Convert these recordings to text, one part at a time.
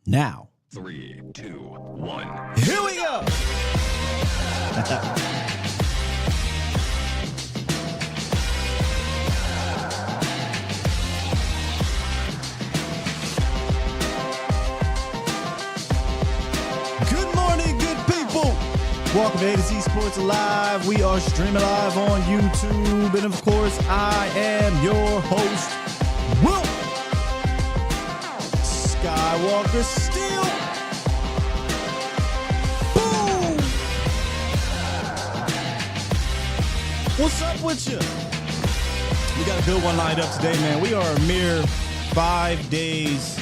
Now. 3, 2, 1. Here we go. Good morning, good people. Welcome to A to Z Sports Live. We are streaming live on YouTube. And of course, I am your host, Will Skywalker Steel. Boom! What's up with you? We got a good one lined up today, man. We are a mere 5 days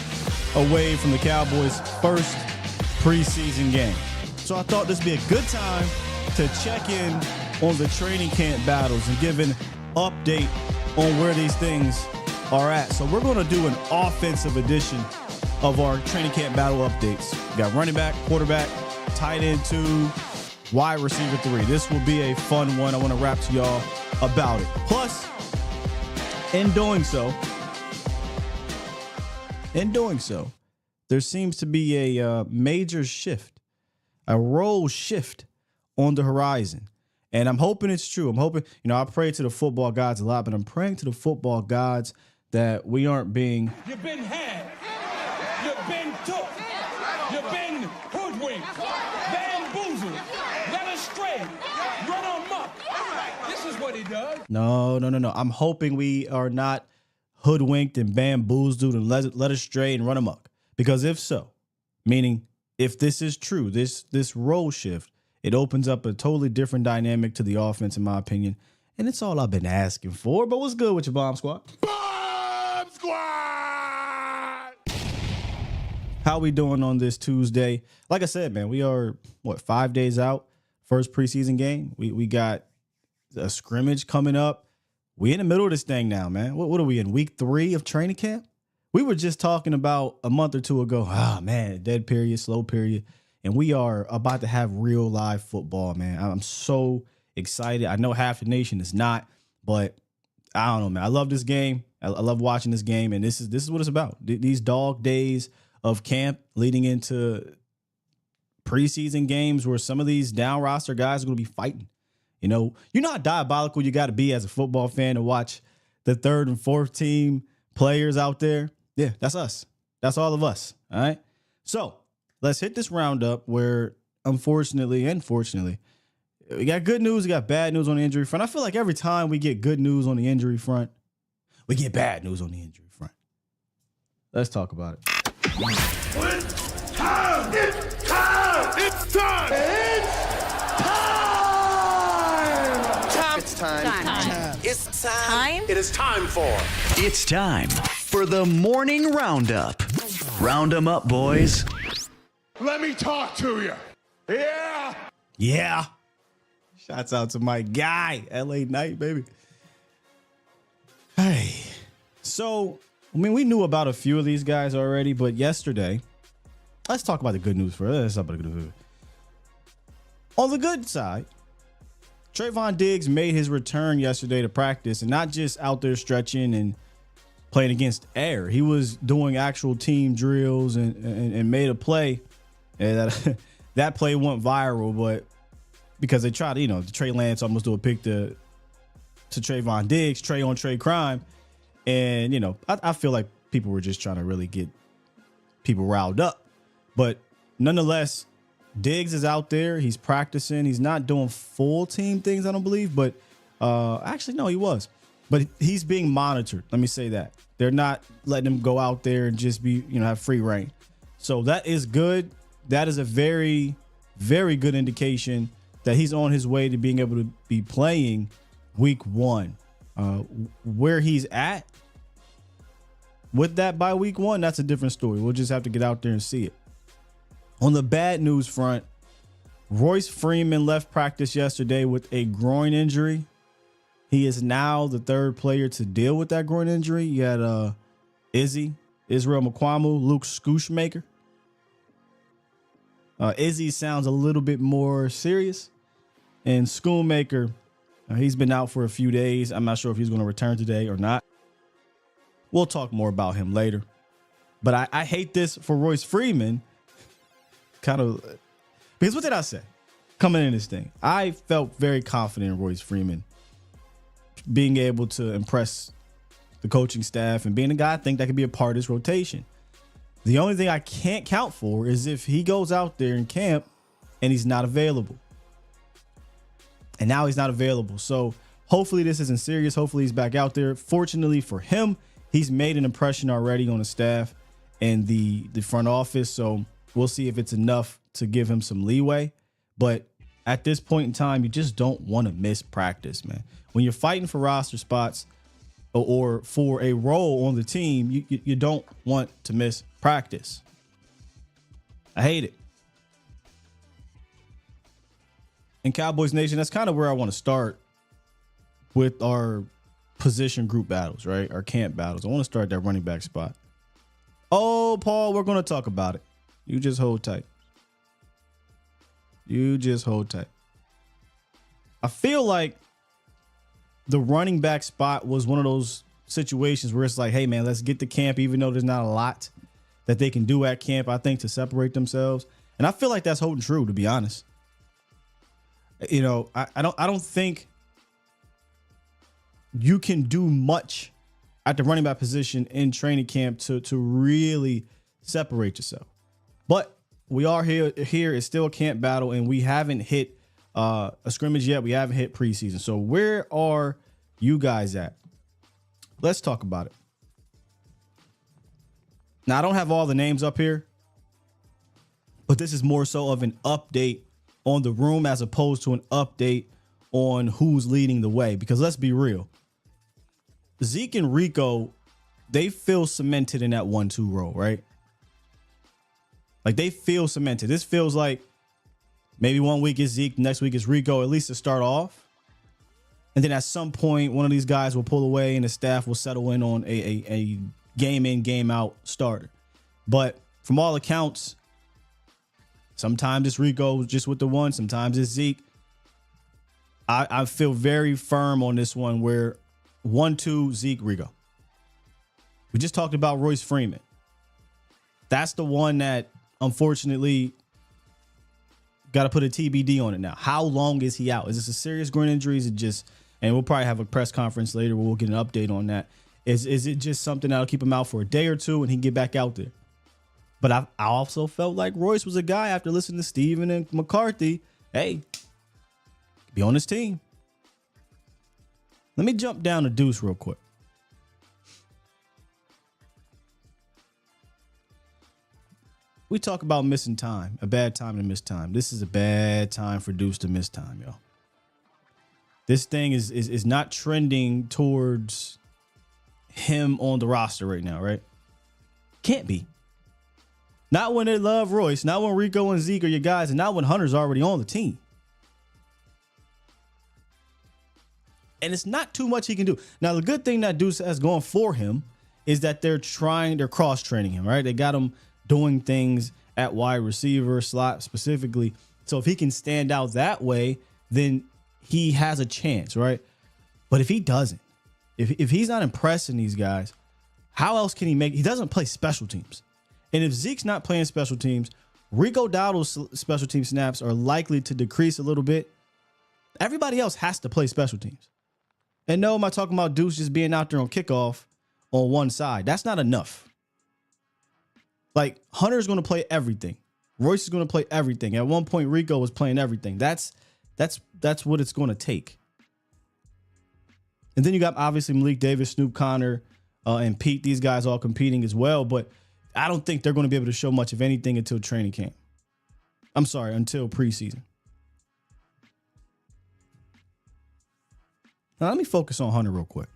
away from the Cowboys' first preseason game. So I thought this would be a good time to check in on the training camp battles and give an update on where these things are at. So we're going to do an offensive edition of our training camp battle updates. We got running back, quarterback, tight end 2, wide receiver 3. This will be a fun one. I want to rap to y'all about it. Plus, in doing so, there seems to be a major shift, a role shift on the horizon. And I'm hoping it's true. I'm hoping, I pray to the football gods a lot, but I'm praying to the football gods that we aren't being... You've been had. You've been took. You've been hoodwinked, bamboozled, led astray, run amok. This is what he does. No. I'm hoping we are not hoodwinked and bamboozled and led astray and run amok. Because if so, meaning if this is true, this role shift, it opens up a totally different dynamic to the offense, in my opinion. And it's all I've been asking for. But what's good with your Bomb Squad? Bomb Squad! How we doing on this Tuesday? Like I said, man, we are, 5 days out? First preseason game. We got a scrimmage coming up. We in the middle of this thing now, man. What are we in, week 3 of training camp? We were just talking about a month or two ago, dead period, slow period. And we are about to have real live football, man. I'm so excited. I know half the nation is not, but I don't know, man. I love this game. I love watching this game. And this is what it's about. These dog days of camp leading into preseason games where some of these down roster guys are going to be fighting. You know how diabolical you got to be as a football fan to watch the third and fourth team players out there. Yeah, that's us. That's all of us. All right. So let's hit this roundup where, unfortunately and fortunately, we got good news. We got bad news on the injury front. I feel like every time we get good news on the injury front, we get bad news on the injury front. Let's talk about it. It's time! It's time! It's time! It's time! It's time. It is time for... It's time for the morning roundup. Round 'em up, boys. Let me talk to you. Yeah! Yeah. Shouts out to my guy, LA Knight, baby. Hey. So, we knew about a few of these guys already, but yesterday, let's talk about the good news first. Let's talk about the good news. On the good side, Trayvon Diggs made his return yesterday to practice, and not just out there stretching and playing against air. He was doing actual team drills and made a play. And that play went viral, but because they tried to, Trey Lance almost do a pick to Trayvon Diggs, Trey on Trey crime. And, I feel like people were just trying to really get people riled up. But nonetheless, Diggs is out there. He's practicing. He's not doing full team things, I don't believe. But actually, no, he was. But he's being monitored. Let me say that. They're not letting him go out there and just be, have free reign. So that is good. That is a very, very good indication that he's on his way to being able to be playing week 1. Where he's at with that by week 1, that's a different story. We'll just have to get out there and see it. On the bad news front, Royce Freeman left practice yesterday with a groin injury. He is now the third player to deal with that groin injury. You had Israel Mukuamu, Luke Schoonmaker. Izzy sounds a little bit more serious. And Schoonmaker, he's been out for a few days. I'm not sure if he's going to return today or not. We'll talk more about him later. But I hate this for Royce Freeman. Kind of, because what did I say coming in this thing? I felt very confident in Royce Freeman being able to impress the coaching staff and being a guy I think that could be a part of this rotation. The only thing I can't count for is if he goes out there in camp and he's not available. And now he's not available. So hopefully this isn't serious. Hopefully he's back out there. Fortunately for him, he's made an impression already on the staff and the front office. So we'll see if it's enough to give him some leeway. But at this point in time, you just don't want to miss practice, man. When you're fighting for roster spots or for a role on the team, you don't want to miss practice. I hate it. And Cowboys Nation, that's kind of where I want to start with our position group battles, right? Our camp battles. I want to start that running back spot. Oh, Paul, we're going to talk about it. You just hold tight. You just hold tight. I feel like the running back spot was one of those situations where it's like, hey, man, let's get to camp, even though there's not a lot that they can do at camp, I think, to separate themselves. And I feel like that's holding true, to be honest. You know, I don't think you can do much at the running back position in training camp to really separate yourself. But we are here. Here is still a camp battle, and we haven't hit a scrimmage yet. We haven't hit preseason. So where are you guys at? Let's talk about it. Now, I don't have all the names up here, but this is more so of an update on the room as opposed to an update on who's leading the way. Because let's be real. Zeke and Rico, they feel cemented in that 1-2 role, right? Like they feel cemented. This feels like maybe one week is Zeke, next week is Rico, at least to start off. And then at some point, one of these guys will pull away and the staff will settle in on a game in, game out starter. But from all accounts, sometimes it's Rico just with the one. Sometimes it's Zeke. I feel very firm on this one where 1-2 Zeke, Rico. We just talked about Royce Freeman. That's the one that, unfortunately, got to put a TBD on it now. How long is he out? Is this a serious groin injury? Is it just, and we'll probably have a press conference later where we'll get an update on that. Is it just something that'll keep him out for a day or two and he can get back out there? But I also felt like Royce was a guy after listening to Steven and McCarthy. Hey, be on this team. Let me jump down to Deuce real quick. We talk about missing time, a bad time to miss time. This is a bad time for Deuce to miss time, yo. This thing is not trending towards him on the roster right now, right? Can't be. Not when they love Royce, not when Rico and Zeke are your guys, and not when Hunter's already on the team. And it's not too much he can do. Now, the good thing that Deuce has going for him is that they're cross-training him, right? They got him doing things at wide receiver, slot specifically. So if he can stand out that way, then he has a chance, right? But if he doesn't, if he's not impressing these guys, how else can he make? He doesn't play special teams. And if Zeke's not playing special teams, Rico Dowdle's special team snaps are likely to decrease a little bit. Everybody else has to play special teams. And no, am I talking about Deuce just being out there on kickoff on one side? That's not enough. Like, Hunter's going to play everything. Royce is going to play everything. At one point, Rico was playing everything. That's what it's going to take. And then you got, obviously, Malik Davis, Snoop Connor, and Pete. These guys all competing as well. But I don't think they're going to be able to show much of anything until training camp. I'm sorry, until preseason. Now, let me focus on Hunter real quick.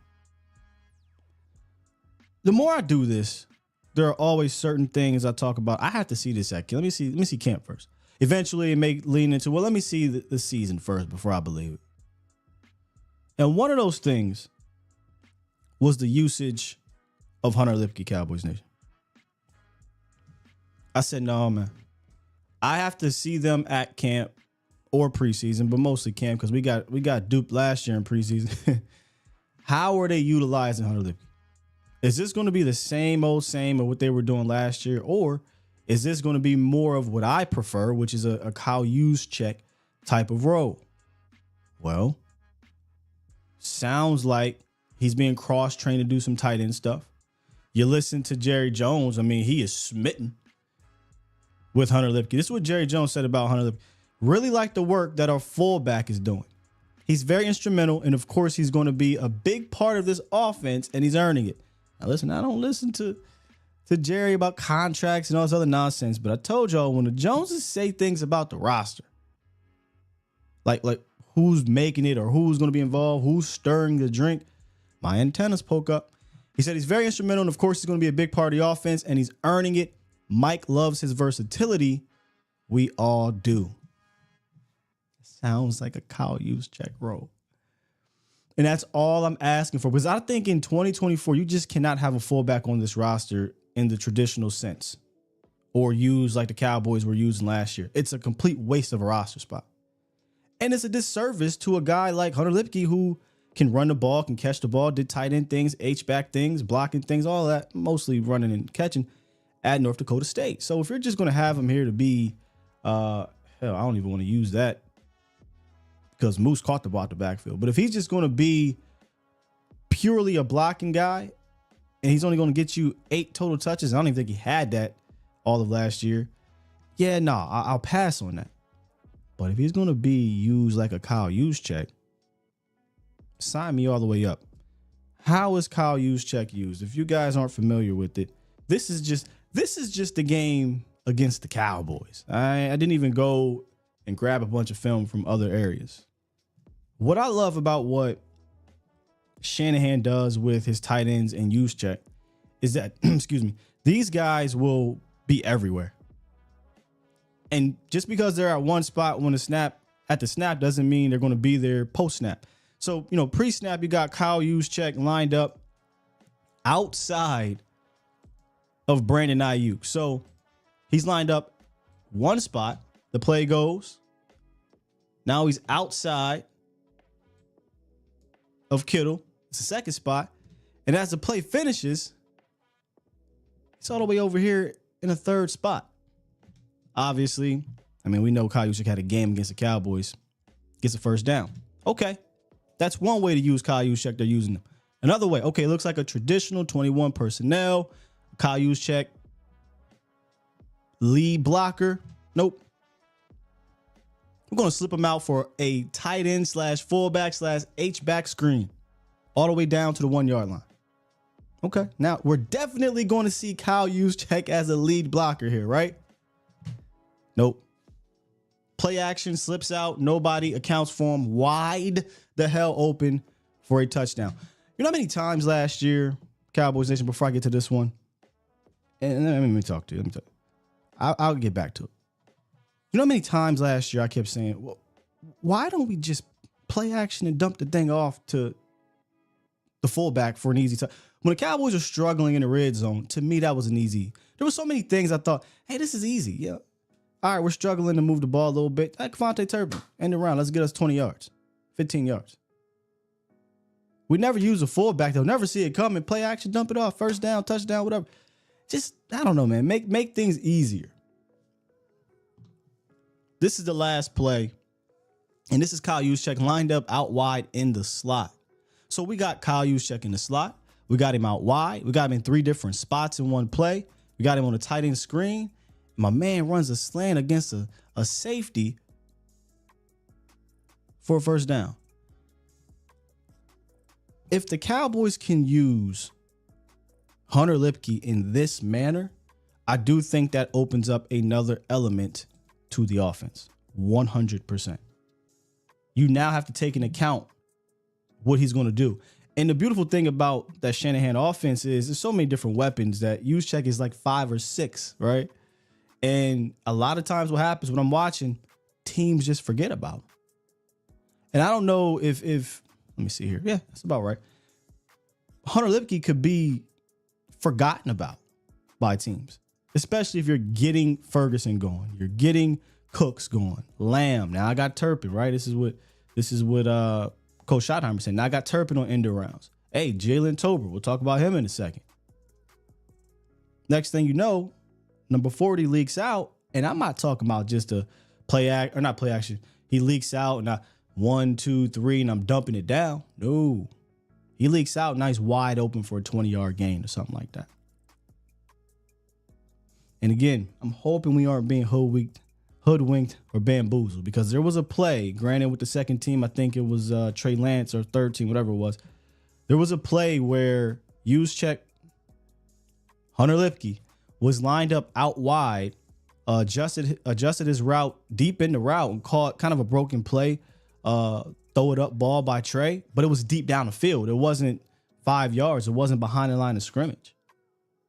The more I do this, there are always certain things I talk about. I have to see this at camp. Let me see camp first. Eventually, it may lean into, well, let me see the season first before I believe it. And one of those things was the usage of Hunter Lipke, Cowboys Nation. I said, no, man. I have to see them at camp or preseason, but mostly camp because we got duped last year in preseason. How are they utilizing Hunter Lipke? Is this going to be the same old same of what they were doing last year? Or is this going to be more of what I prefer, which is a Kyle Juszczyk type of role? Well, sounds like he's being cross-trained to do some tight end stuff. You listen to Jerry Jones. I mean, he is smitten with Hunter Lipke. This is what Jerry Jones said about Hunter Lipke. Really like the work that our fullback is doing. He's very instrumental, and of course, he's going to be a big part of this offense, and he's earning it. Now, listen, I don't listen to Jerry about contracts and all this other nonsense, but I told y'all when the Joneses say things about the roster, like who's making it or who's going to be involved, who's stirring the drink, my antennas poke up. He said he's very instrumental, and of course, he's going to be a big part of the offense, and he's earning it. Mike loves his versatility. We all do. Sounds like a Kyle Juszczyk role. And that's all I'm asking for. Because I think in 2024, you just cannot have a fullback on this roster in the traditional sense or use like the Cowboys were using last year. It's a complete waste of a roster spot. And it's a disservice to a guy like Hunter Lipke who can run the ball, can catch the ball, did tight end things, H-back things, blocking things, all that, mostly running and catching at North Dakota State. So if you're just going to have him here to be, hell, I don't even want to use that because Moose caught the ball at the backfield. But if he's just going to be purely a blocking guy and he's only going to get you 8 total touches, I don't even think he had that all of last year. Yeah, no, I'll pass on that. But if he's going to be used like a Kyle Juszczyk, sign me all the way up. How is Kyle Juszczyk used? If you guys aren't familiar with it, this is just the game against the Cowboys. I didn't even go and grab a bunch of film from other areas. What I love about what Shanahan does with his tight ends and Juszczyk is that, excuse me, these guys will be everywhere. And just because they're at one spot at the snap doesn't mean they're going to be there post snap. So, pre-snap, you got Kyle Juszczyk lined up outside of Brandon Ayuk. So he's lined up one spot. The play goes. Now he's outside of Kittle. It's the second spot. And as the play finishes, it's all the way over here in a third spot. Obviously, we know Kyle Juszczyk had a game against the Cowboys. Gets a first down. Okay. That's one way to use Kyle Juszczyk. They're using him. Another way, okay, it looks like a traditional 21 personnel. Kyle Juszczyk, lead blocker. Nope. We're going to slip him out for a tight end / fullback / H-back screen all the way down to the 1 yard line. Okay. Now, we're definitely going to see Kyle Juszczyk as a lead blocker here, right? Nope. Play action, slips out. Nobody accounts for him. Wide the hell open for a touchdown. You know how many times last year, Cowboys Nation, before I get to this one, and let me talk to you. I'll get back to it. You know how many times last year I kept saying, well, why don't we just play action and dump the thing off to the fullback for an easy touch? When the Cowboys are struggling in the red zone, to me, that was an easy. There were so many things I thought, hey, this is easy. Yeah. All right, we're struggling to move the ball a little bit. Hey, Devontae Turpin, end around. Let's get us 20 yards, 15 yards. We never use a fullback. They'll never see it coming. Play action, dump it off, first down, touchdown, whatever. Just, I don't know, man. Make things easier. This is the last play, and this is Kyle Juszczyk lined up out wide in the slot. So we got Kyle Juszczyk in the slot. We got him out wide. We got him in 3 different spots in one play. We got him on a tight end screen. My man runs a slant against a safety for a first down. If the Cowboys can use Hunter Lipke in this manner, I do think that opens up another element to the offense. 100%. You now have to take into account what he's going to do. And the beautiful thing about that Shanahan offense is there's so many different weapons that Juszczyk is like 5 or 6, right? And a lot of times what happens when I'm watching, teams just forget about him. And I don't know if let me see here. Yeah, that's about right. Hunter Lipke could be forgotten about by teams, especially if you're getting Ferguson going, you're getting Cooks going, Lamb. Now I got Turpin, right? This is what Coach Schottenheimer said. Now I got Turpin on end rounds. Hey, Jalen Tober. We'll talk about him in a second. Next thing you know, number 40 leaks out, and I'm not talking about just a not play action. He leaks out and I 1, 2, 3, and I'm dumping it down. No, he leaks out nice wide open for a 20-yard gain or something like that. And again, I'm hoping we aren't being hoodwinked or bamboozled, because there was a play, granted with the second team, I think it was Trey Lance, or third team, whatever it was. There was a play where Juszczyk, Hunter Lipke, was lined up out wide, adjusted his route deep in the route and caught kind of a broken play, throw it up ball by Trey, but it was deep down the field. It wasn't 5 yards. It wasn't behind the line of scrimmage.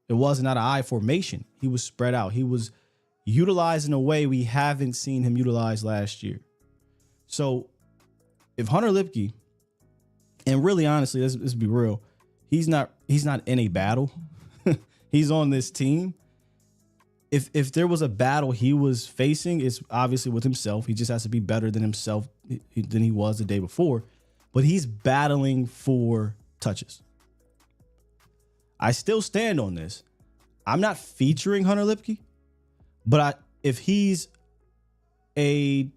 It wasn't out of I formation. He was spread out. He was utilized in a way we haven't seen him utilized last year. So if Hunter Lipke, and really honestly, let's be real, he's not in a battle. He's on this team. If there was a battle he was facing, it's obviously with himself. He just has to be better than himself than he was the day before. But he's battling for touches. I still stand on this. I'm not featuring Hunter Lipke, but if he's a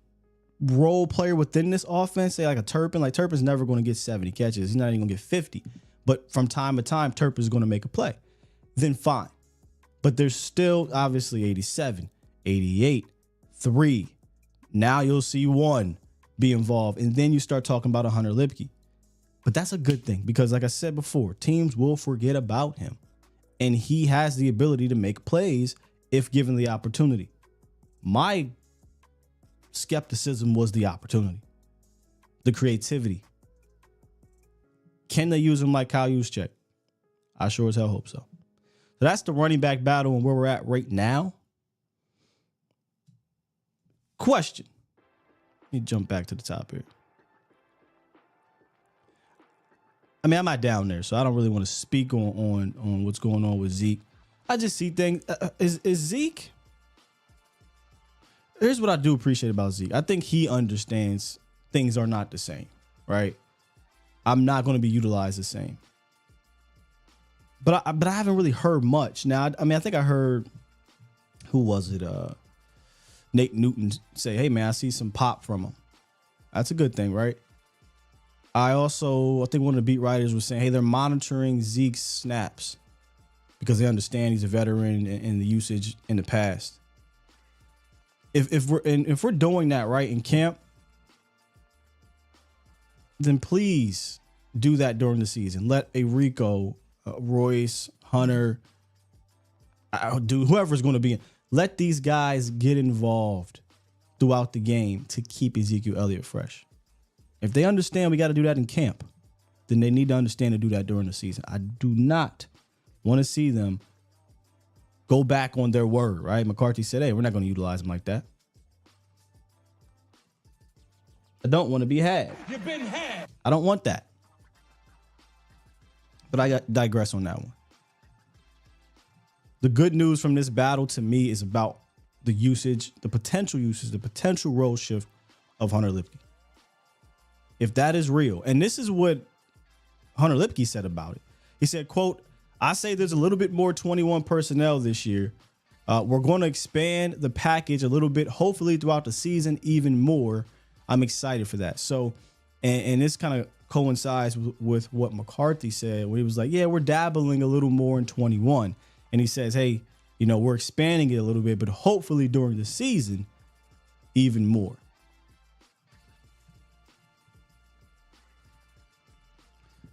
role player within this offense, say like a Turpin, like Turpin's never going to get 70 catches. He's not even going to get 50. But from time to time, Turpin's going to make a play. Then fine. But there's still obviously 87, 88, 3. Now you'll see 1 be involved. And then you start talking about a Hunter Lipke. But that's a good thing, because like I said before, teams will forget about him. And he has the ability to make plays if given the opportunity. My skepticism was the opportunity, the creativity. Can they use him like Kyle Juszczyk? I sure as hell hope so. So that's the running back battle and where we're at right now. Question. Let me jump back to the top here. I mean, I'm not down there, so I don't really want to speak on what's going on with Zeke. I just see things. Is Zeke? Here's what I do appreciate about Zeke. I think he understands things are not the same, right? I'm not going to be utilized the same. But I haven't really heard much. Now, I mean, I think I heard, who was it? Nate Newton say, hey, man, I see some pop from him. That's a good thing, right? I think one of the beat writers was saying, hey, they're monitoring Zeke's snaps because they understand he's a veteran in the usage in the past. If we're doing that right in camp, then please do that during the season. Let a Rico, Royce, Hunter, whoever's going to be in, let these guys get involved throughout the game to keep Ezekiel Elliott fresh. If they understand we got to do that in camp, then they need to understand to do that during the season. I do not want to see them go back on their word, right? McCarthy said, hey, we're not going to utilize them like that. I don't want to be had. You've been had. I don't want that. But I digress on that one. The good news from this battle to me is about the usage, the potential role shift of Hunter Lipke. If that is real, and this is what Hunter Lipke said about it. He said, quote, I say there's a little bit more 21 personnel this year. We're going to expand the package a little bit, hopefully throughout the season, even more. I'm excited for that. So, and this kind of coincides with what McCarthy said, where he was like, yeah, we're dabbling a little more in 21. And he says, hey, we're expanding it a little bit, but hopefully during the season, even more.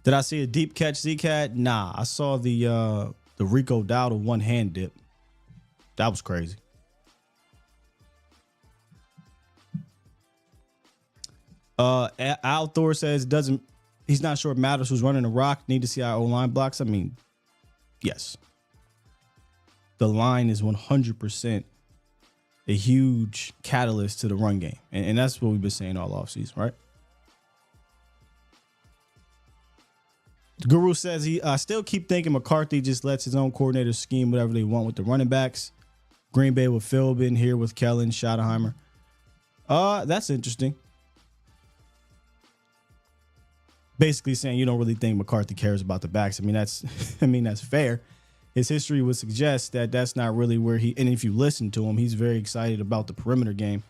Did I see a deep catch Zeke had? Nah, I saw the Rico Dowdle one-hand dip. That was crazy. Al Thor says he's not sure it matters who's running the rock. Need to see our O-line blocks. I mean, yes. The line is 100% a huge catalyst to the run game. And that's what we've been saying all offseason, right? The Guru says I still keep thinking McCarthy just lets his own coordinators scheme whatever they want with the running backs. Green Bay with Philbin, here with Kellen, Schottenheimer. That's interesting. Basically saying you don't really think McCarthy cares about the backs. I mean, that's fair. his history would suggest that that's not really where he. And if you listen to him, he's very excited about the perimeter game.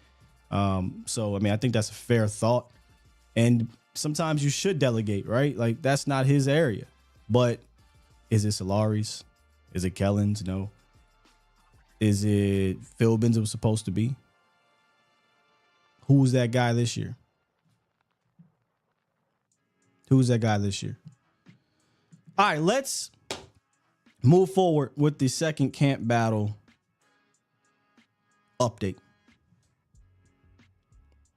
So I mean, I think that's a fair thought. And sometimes you should delegate, right? Like that's not his area. But is it Solari's? Is it Kellen's? No. Is it Philbin's it was supposed to be? Who was that guy this year? Who's that guy this year? All right, let's move forward with the second camp battle update.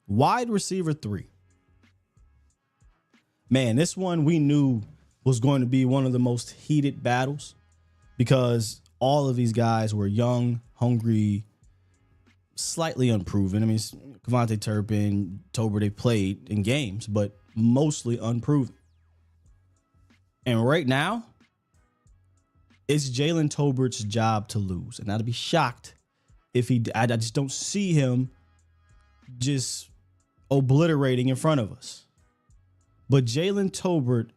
Wide receiver 3. Man, this one we knew was going to be one of the most heated battles because all of these guys were young, hungry, slightly unproven. I mean, Kevontae Turpin, Tober, they played in games, but mostly unproven. And right now, it's Jalen Tobert's job to lose. And I'd be shocked if I just don't see him just obliterating in front of us. But Jalen Tobert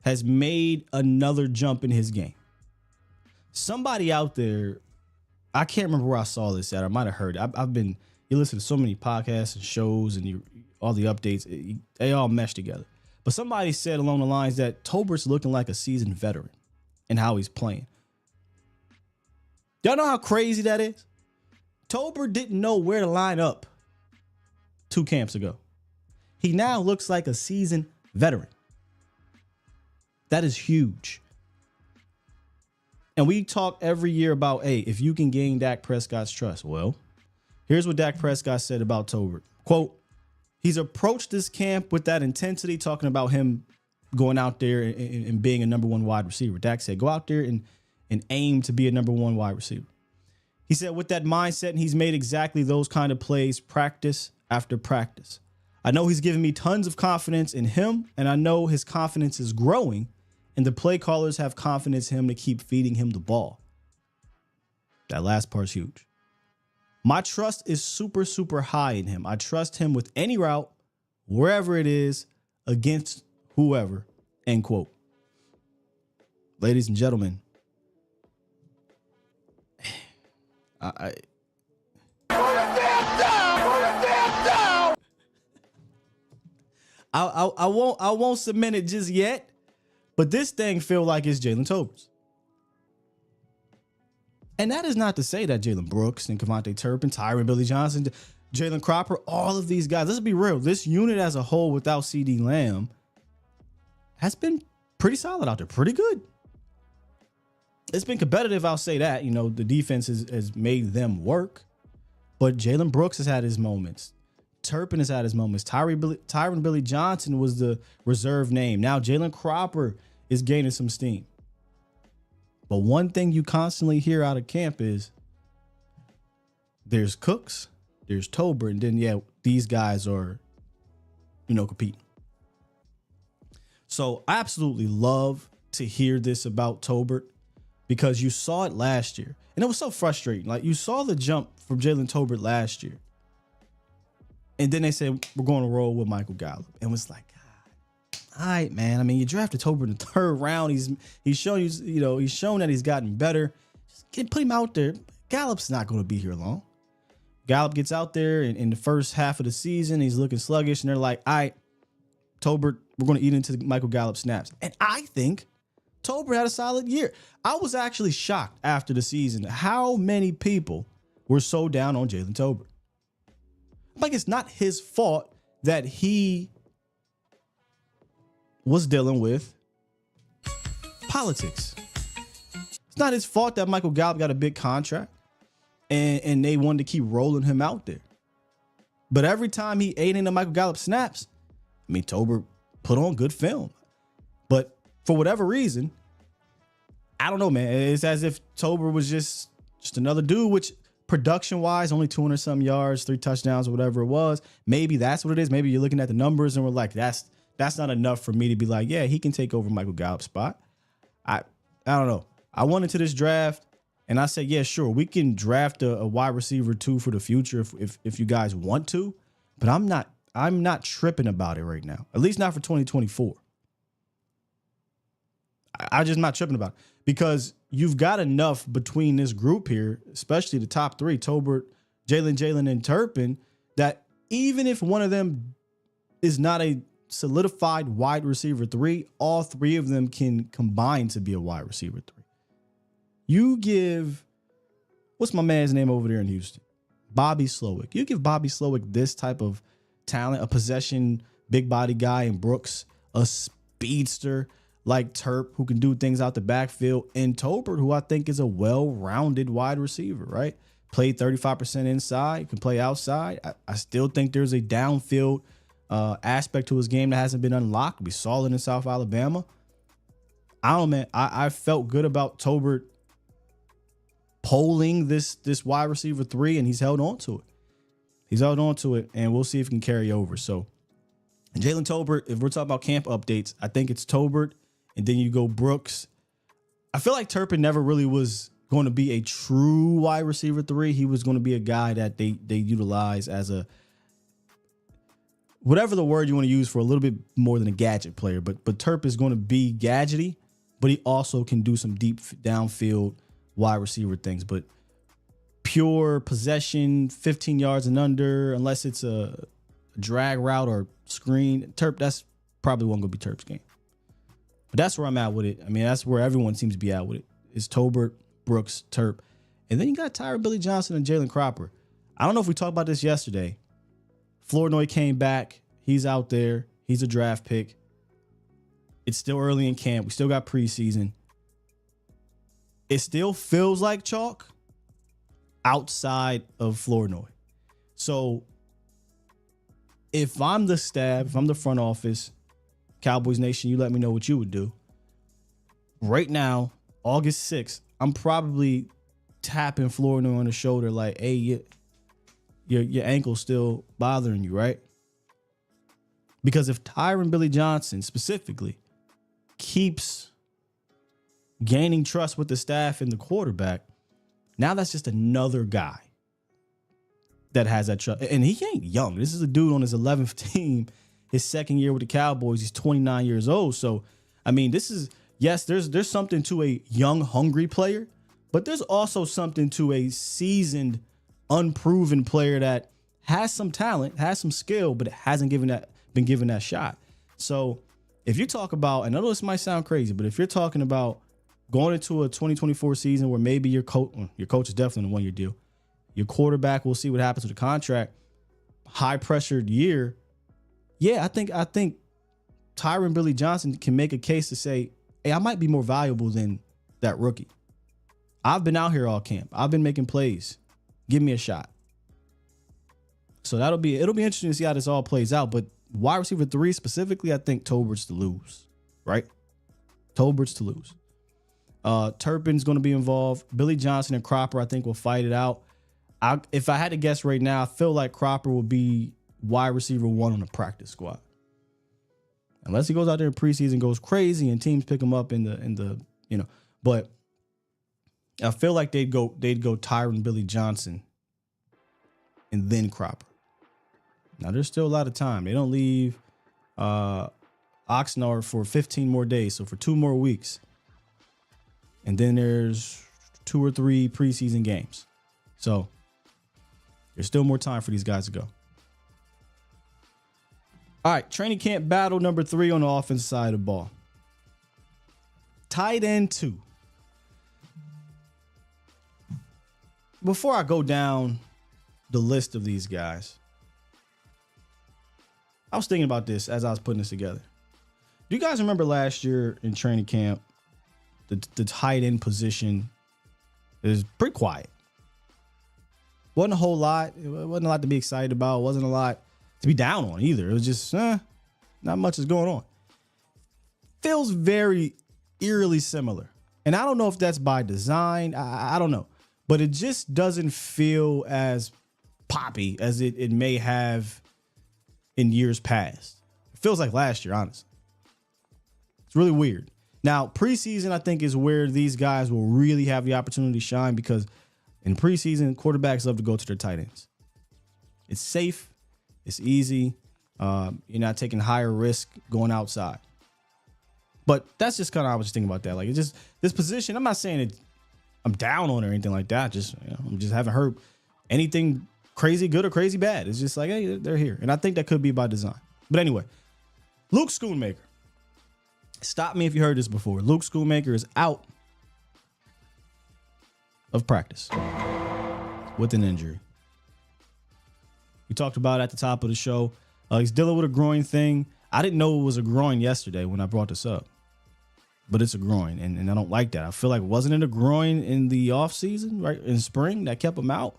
has made another jump in his game. Somebody out there, I can't remember where I saw this at. I might have heard it. You listen to so many podcasts and shows and all the updates, they all mesh together. But somebody said along the lines that Tobert's looking like a seasoned veteran in how he's playing. Y'all know how crazy that is? Tobert didn't know where to line up 2 camps ago. He now looks like a seasoned veteran. That is huge. And we talk every year about, hey, if you can gain Dak Prescott's trust. Well, here's what Dak Prescott said about Tobert. Quote, he's approached this camp with that intensity, talking about him going out there and being a number 1 wide receiver. Dak said, go out there and aim to be a number 1 wide receiver. He said with that mindset, and he's made exactly those kind of plays practice after practice. I know he's given me tons of confidence in him, and I know his confidence is growing, and the play callers have confidence in him to keep feeding him the ball. That last part's huge. My trust is super, super high in him. I trust him with any route, wherever it is, against whoever, end quote. Ladies and gentlemen, I won't submit it just yet, but this thing feel like it's Jalen Tobert's. And that is not to say that Jalen Brooks and Kevontae Turpin, Tyron Billy Johnson, Jalen Cropper, all of these guys, let's be real. This unit as a whole without CD Lamb has been pretty solid out there, pretty good. It's been competitive, I'll say that. You know, the defense has made them work. But Jalen Brooks has had his moments. Turpin has had his moments. Tyron Billy Johnson was the reserve name. Now Jalen Cropper is gaining some steam. But one thing you constantly hear out of camp is there's Cooks, there's Tober, and then, yeah, these guys are, competing. So I absolutely love to hear this about Tobert because you saw it last year. And it was so frustrating. Like, you saw the jump from Jalen Tobert last year. And then they said, we're going to roll with Michael Gallup. And it was like, God, all right, man. I mean, you drafted Tobert in the 3rd round. He's shown he's shown that he's gotten better. Just put him out there. Gallup's not going to be here long. Gallup gets out there in the first half of the season. He's looking sluggish. And they're like, all right, Tobert, we're going to eat into Michael Gallup snaps. And I think Tobert had a solid year. I was actually shocked after the season how many people were so down on Jalen Tobert. Like, it's not his fault that he was dealing with politics. It's not his fault that Michael Gallup got a big contract and they wanted to keep rolling him out there. But every time he ate into Michael Gallup snaps, I mean, Tobert put on good film. But for whatever reason, I don't know, man. It's as if Tobert was just another dude, which production-wise, only 200-something yards, 3 touchdowns, or whatever it was. Maybe that's what it is. Maybe you're looking at the numbers and we're like, that's not enough for me to be like, yeah, he can take over Michael Gallup's spot. I don't know. I went into this draft and I said, yeah, sure, we can draft a wide receiver 2 for the future if you guys want to, but I'm not tripping about it right now. At least not for 2024. I'm just not tripping about it because you've got enough between this group here, especially the top three, Tolbert, Jalen, and Turpin, that even if one of them is not a solidified wide receiver 3, all three of them can combine to be a wide receiver 3. You give, what's my man's name over there in Houston? Bobby Slowick. You give Bobby Slowick this type of talent, a possession, big body guy in Brooks, a speedster like Terp who can do things out the backfield, and Tolbert, who I think is a well-rounded wide receiver, right? Played 35% inside, can play outside. I still think there's a downfield aspect to his game that hasn't been unlocked. We saw it in South Alabama. I don't know, man. I felt good about Tolbert polling this wide receiver 3, and he's held on to it. He's held on to it, and we'll see if he can carry over. So Jalen Tolbert, if we're talking about camp updates, I think it's Tolbert, and then you go Brooks. I feel like Turpin never really was going to be a true wide receiver 3. He was going to be a guy that they utilize as a, whatever the word you want to use, for a little bit more than a gadget player. But Terp is going to be gadgety, but he also can do some deep downfield wide receiver things. But pure possession, 15 yards and under, unless it's a drag route or screen, Terp, that's probably won't go be Terp's game. But that's where I'm at with it. I mean, that's where everyone seems to be at with it. It's Tolbert, Brooks, Terp. And then you got Tyron Billy Johnson and Jalen Cropper. I don't know if we talked about this yesterday. Flournoy came back. He's out there. He's a draft pick. It's still early in camp. We still got preseason. It still feels like chalk outside of Flournoy. So if I'm the staff, if I'm the front office, Cowboys Nation, you let me know what you would do. Right now, August 6th, I'm probably tapping Flournoy on the shoulder like, hey, your ankle's still bothering you, right? Because if Tyron Billy Johnson specifically keeps gaining trust with the staff and the quarterback, now that's just another guy that has that trust. And he ain't young. This is a dude on his 11th team, his second year with the Cowboys. He's 29 years old. So, I mean, this is, yes, there's something to a young, hungry player, but there's also something to a seasoned, unproven player that has some talent, has some skill, but hasn't been given that shot. So if you talk about, and I know this might sound crazy, but if you're talking about going into a 2024 season where maybe your coach is definitely in a 1-year deal, your quarterback, we'll see what happens with the contract, high pressured year. Yeah, I think Tyron Billy Johnson can make a case to say, hey, I might be more valuable than that rookie. I've been out here all camp. I've been making plays. Give me a shot. So it'll be interesting to see how this all plays out. But wide receiver 3 specifically, I think Tolbert's to lose, right? Tolbert's to lose. Turpin's going to be involved. Billy Johnson and Cropper, I think, will fight it out. If I had to guess right now, I feel like Cropper will be wide receiver 1 on the practice squad. Unless he goes out there in preseason, goes crazy, and teams pick him up in the But I feel like they'd go Tyron Billy Johnson and then Cropper. Now there's still a lot of time. They don't leave Oxnard for 15 more days, so for 2 more weeks. And then there's 2 or 3 preseason games. So there's still more time for these guys to go. All right, training camp battle number 3 on the offensive side of the ball. Tight end 2. Before I go down the list of these guys, I was thinking about this as I was putting this together. Do you guys remember last year in training camp, the tight end position is pretty quiet? Wasn't a whole lot. It wasn't a lot to be excited about. Wasn't a lot to be down on either. It was just not much is going on. Feels very eerily similar. And I don't know if that's by design. I don't know. But it just doesn't feel as poppy as it may have in years past. It feels like last year, honestly. It's really weird. Now, preseason, I think, is where these guys will really have the opportunity to shine, because in preseason, quarterbacks love to go to their tight ends. It's safe. It's easy. You're not taking higher risk going outside. But that's just kind of, I was just thinking about that. Like, it's just this position. I'm not saying it, I'm down on it or anything like that. Just, I just haven't heard anything crazy good or crazy bad. It's just like, hey, they're here. And I think that could be by design. But anyway, Luke Schoonmaker. Stop me if you heard this before. Luke Schoonmaker is out of practice with an injury. We talked about it at the top of the show. He's dealing with a groin thing. I didn't know it was a groin yesterday when I brought this up, but it's a groin, and I don't like that. I feel like, wasn't it a groin in the offseason, right, in spring, that kept him out?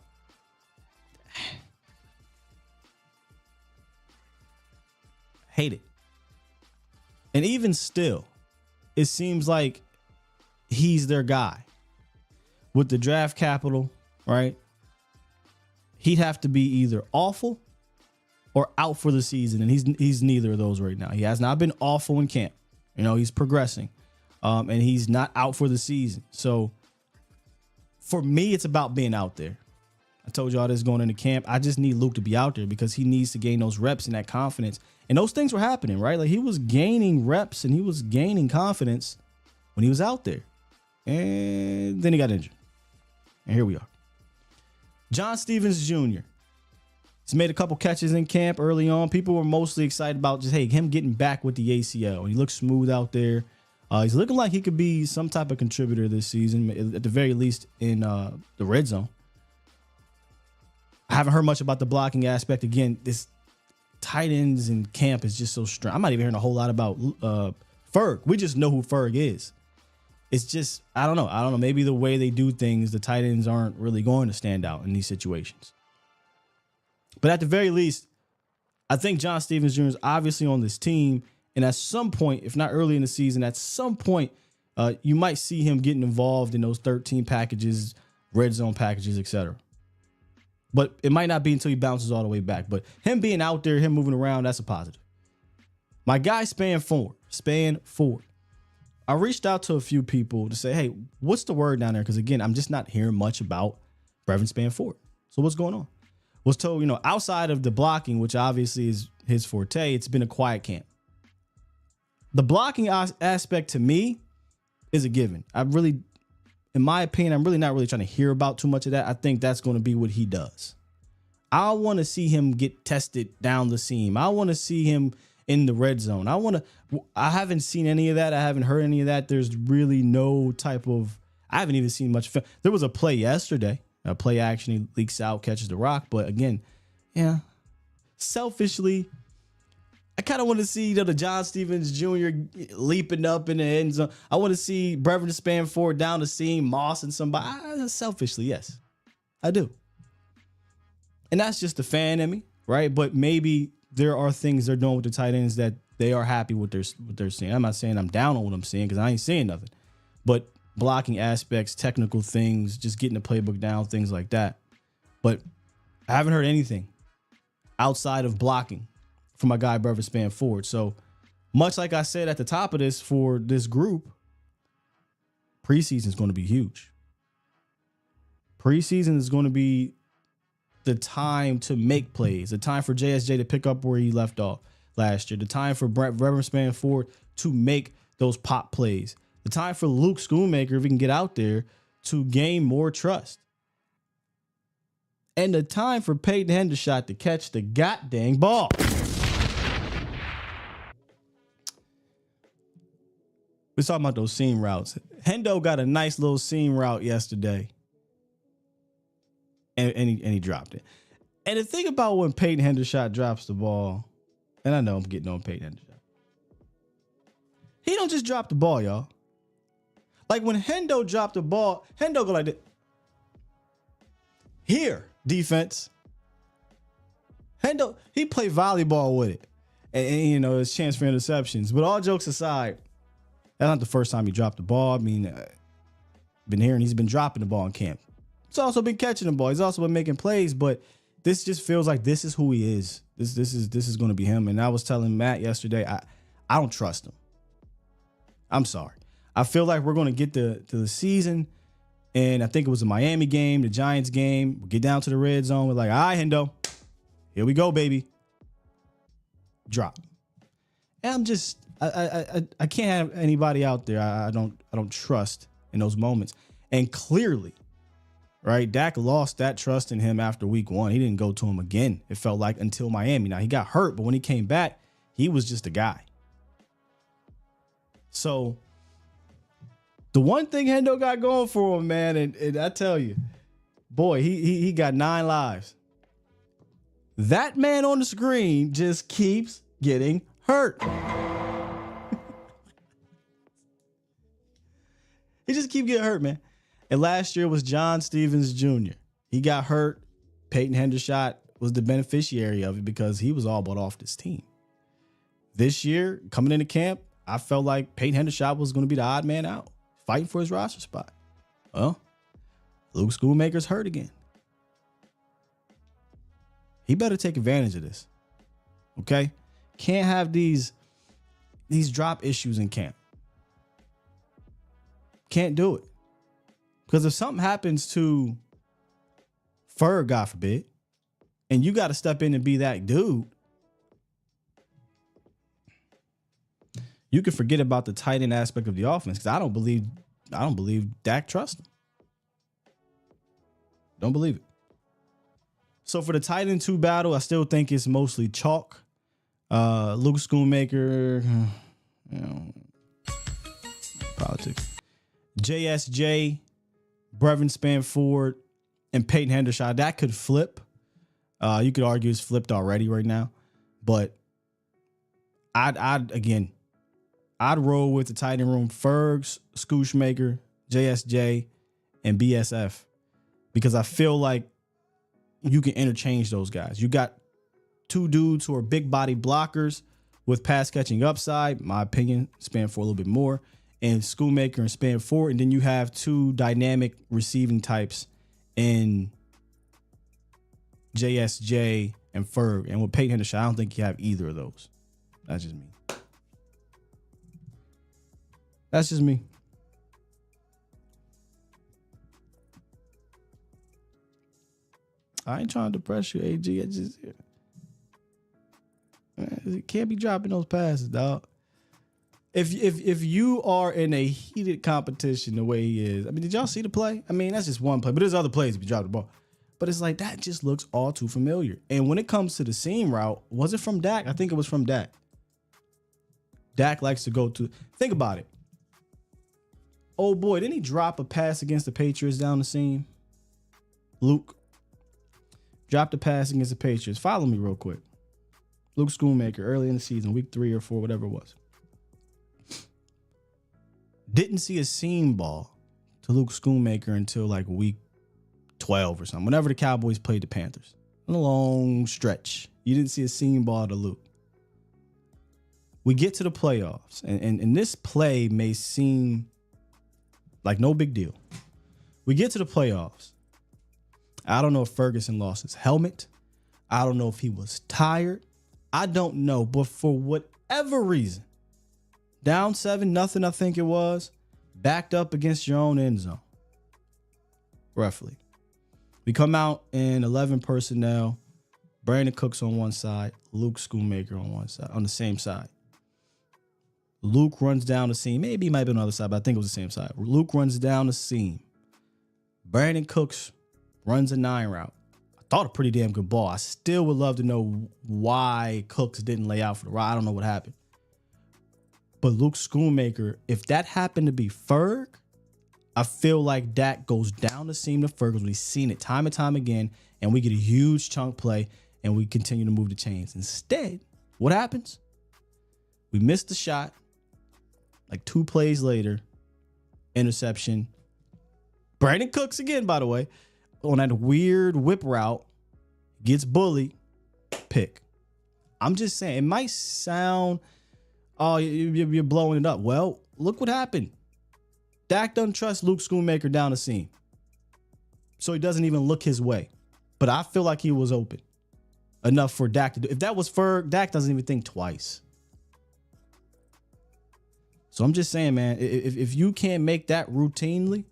Hate it. And even still, it seems like he's their guy. With the draft capital, right? He'd have to be either awful or out for the season, and he's neither of those right now. He has not been awful in camp. He's progressing, and he's not out for the season. So for me, it's about being out there. I told y'all this going into camp. I just need Luke to be out there because he needs to gain those reps and that confidence. And those things were happening, right? Like, he was gaining reps and he was gaining confidence when he was out there. And then he got injured. And here we are. John Stevens Jr. He's made a couple catches in camp early on. People were mostly excited about just, hey, him getting back with the ACL. He looks smooth out there. He's looking like he could be some type of contributor this season, at the very least in the red zone. I haven't heard much about the blocking aspect. Again, this tight ends in camp is just so strong. I'm not even hearing a whole lot about Ferg. We just know who Ferg is. It's just, I don't know. Maybe the way they do things, the tight ends aren't really going to stand out in these situations. But at the very least, I think John Stevens Jr. is obviously on this team. And at some point, if not early in the season, at some point, you might see him getting involved in those 13 packages, red zone packages, etc. But it might not be until he bounces all the way back. But him being out there, him moving around, that's a positive. My guy, Span Ford. I reached out to a few people to say, hey, what's the word down there? Because, again, I'm just not hearing much about Brevin Span Ford. So what's going on? Was told, outside of the blocking, which obviously is his forte, it's been a quiet camp. The blocking aspect to me is a given. In my opinion, I'm really not really trying to hear about too much of that. I think that's going to be what he does. I want to see him get tested down the seam. I want to see him in the red zone. I haven't seen any of that. I haven't heard any of that. There's really no type of, I haven't even seen much. There was a play yesterday. A play action, he leaks out, catches the rock. But again, selfishly, I kind of want to see the John Stevens Jr. leaping up in the end zone. I want to see Brevin Span Ford down the seam, Moss and somebody. Selfishly, yes, I do. And that's just the fan in me, right? But maybe there are things they're doing with the tight ends that they are happy with what they're seeing. I'm not saying I'm down on what I'm seeing because I ain't seeing nothing. But blocking aspects, technical things, just getting the playbook down, things like that. But I haven't heard anything outside of blocking from my guy Brevin Span Ford. So much like I said at the top of this for this group, preseason is going to be huge. Preseason is going to be the time to make plays, the time for JSJ to pick up where he left off last year, the time for Brevin Span Ford to make those pop plays, the time for Luke Schoonmaker, if he can get out there, to gain more trust. And the time for Peyton Hendershot to catch the goddamn ball. We're talking about those seam routes. Hendo got a nice little seam route yesterday. And he dropped it. And the thing about when Peyton Hendershot drops the ball, and I know I'm getting on Peyton Hendershot, he don't just drop the ball, y'all. Like when Hendo dropped the ball, Hendo go like this. Here, defense. Hendo, he played volleyball with it. And his chance for interceptions. But all jokes aside, that's not the first time he dropped the ball. I mean, been hearing he's been dropping the ball in camp. He's also been catching the ball. He's also been making plays, but this just feels like this is who he is. This is going to be him. And I was telling Matt yesterday, I don't trust him. I'm sorry. I feel like we're going to get to the season, and I think it was a Miami game, the Giants game. We get down to the red zone. We're like, all right, Hendo, here we go, baby. Drop. And I can't have anybody out there I don't trust in those moments. And clearly, right, Dak lost that trust in him after week 1. He didn't go to him again, it felt like, until Miami. Now, he got hurt, but when he came back, he was just a guy. So the one thing Hendo got going for him, man, and I tell you, boy, he got 9 lives. That man on the screen just keeps getting hurt. He just keep getting hurt, man. And last year was John Stevens Jr. He got hurt. Peyton Hendershot was the beneficiary of it because he was all but off this team. This year, coming into camp, I felt like Peyton Hendershot was going to be the odd man out, fighting for his roster spot. Well, Luke Schoonmaker's hurt again. He better take advantage of this. Okay? Can't have these drop issues in camp. Can't do it. Because if something happens to Ferg, God forbid, and you got to step in and be that dude, you can forget about the tight end aspect of the offense, because I don't believe Dak trusts him. Don't believe it. So for the tight end 2 battle, I still think it's mostly chalk. Luke Schoonmaker, politics. JSJ, Brevin Spanford, and Peyton Hendershot. That could flip. You could argue it's flipped already right now, but I'd roll with the tight end room: Fergs, Schoonmaker, JSJ, and BSF, because I feel like you can interchange those guys. You got 2 dudes who are big body blockers with pass catching upside. My opinion, Spanford a little bit more, and Schoonmaker and Spanford. And then you have 2 dynamic receiving types in JSJ and Ferg. And with Peyton Hendershot, I don't think you have either of those. That's just me. That's just me. I ain't trying to depress you, AG. It can't be dropping those passes, dog. If you are in a heated competition the way he is, I mean, did y'all see the play? I mean, that's just one play, but there's other plays if you drop the ball. But it's like, that just looks all too familiar. And when it comes to the seam route, was it from Dak? I think it was from Dak. Dak likes to go to, think about it. Oh boy, didn't he drop a pass against the Patriots down the seam? Luke dropped a pass against the Patriots. Follow me real quick. Luke Schoonmaker, early in the season, week 3 or 4, whatever it was. Didn't see a seam ball to Luke Schoonmaker until like week 12 or something. Whenever the Cowboys played the Panthers. In a long stretch. You didn't see a seam ball to Luke. We get to the playoffs, and this play may seem like no big deal. We get to the playoffs. I don't know if Ferguson lost his helmet. I don't know if he was tired. I don't know. But for whatever reason, down 7-0, I think it was, backed up against your own end zone. Roughly. We come out in 11 personnel. Brandon Cooks on one side. Luke Schoonmaker on one side. On the same side. Luke runs down the seam. Maybe he might be on the other side, but I think it was the same side. Luke runs down the seam. Brandon Cooks runs a 9 route. I thought a pretty damn good ball. I still would love to know why Cooks didn't lay out for the route. I don't know what happened. But Luke Schoonmaker, if that happened to be Ferg, I feel like Dak goes down the seam to Ferg, because we've seen it time and time again, and we get a huge chunk play, and we continue to move the chains. Instead, what happens? We miss the shot. Like 2 plays later, interception. Brandon Cooks again, by the way, on that weird whip route, gets bullied, pick. I'm just saying, it might sound, oh, you're blowing it up. Well, look what happened. Dak doesn't trust Luke Schoonmaker down the seam, so he doesn't even look his way. But I feel like he was open enough for Dak to do. If that was Ferg, Dak doesn't even think twice. So I'm just saying, man, if you can't make that routinely,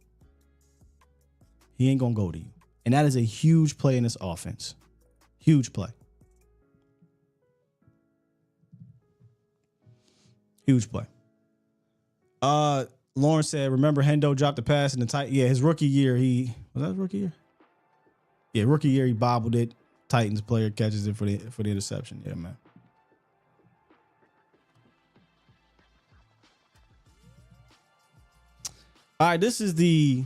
he ain't going to go to you. And that is a huge play in this offense. Huge play. Huge play. Lauren said, remember Hendo dropped the pass in the tight. Yeah, his rookie year, was that his rookie year? Yeah, rookie year, he bobbled it. Titans player catches it for the interception. Yeah, man. All right, this is the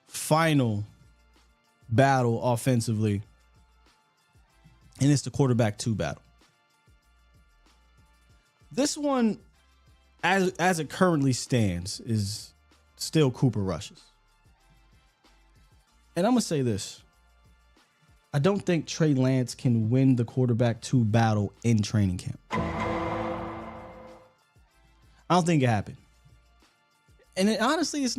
final battle offensively, and it's the quarterback 2 battle. This one, as it currently stands, is still Cooper Rush's. And I'm going to say this. I don't think Trey Lance can win the quarterback 2 battle in training camp. I don't think it happened. And honestly, it's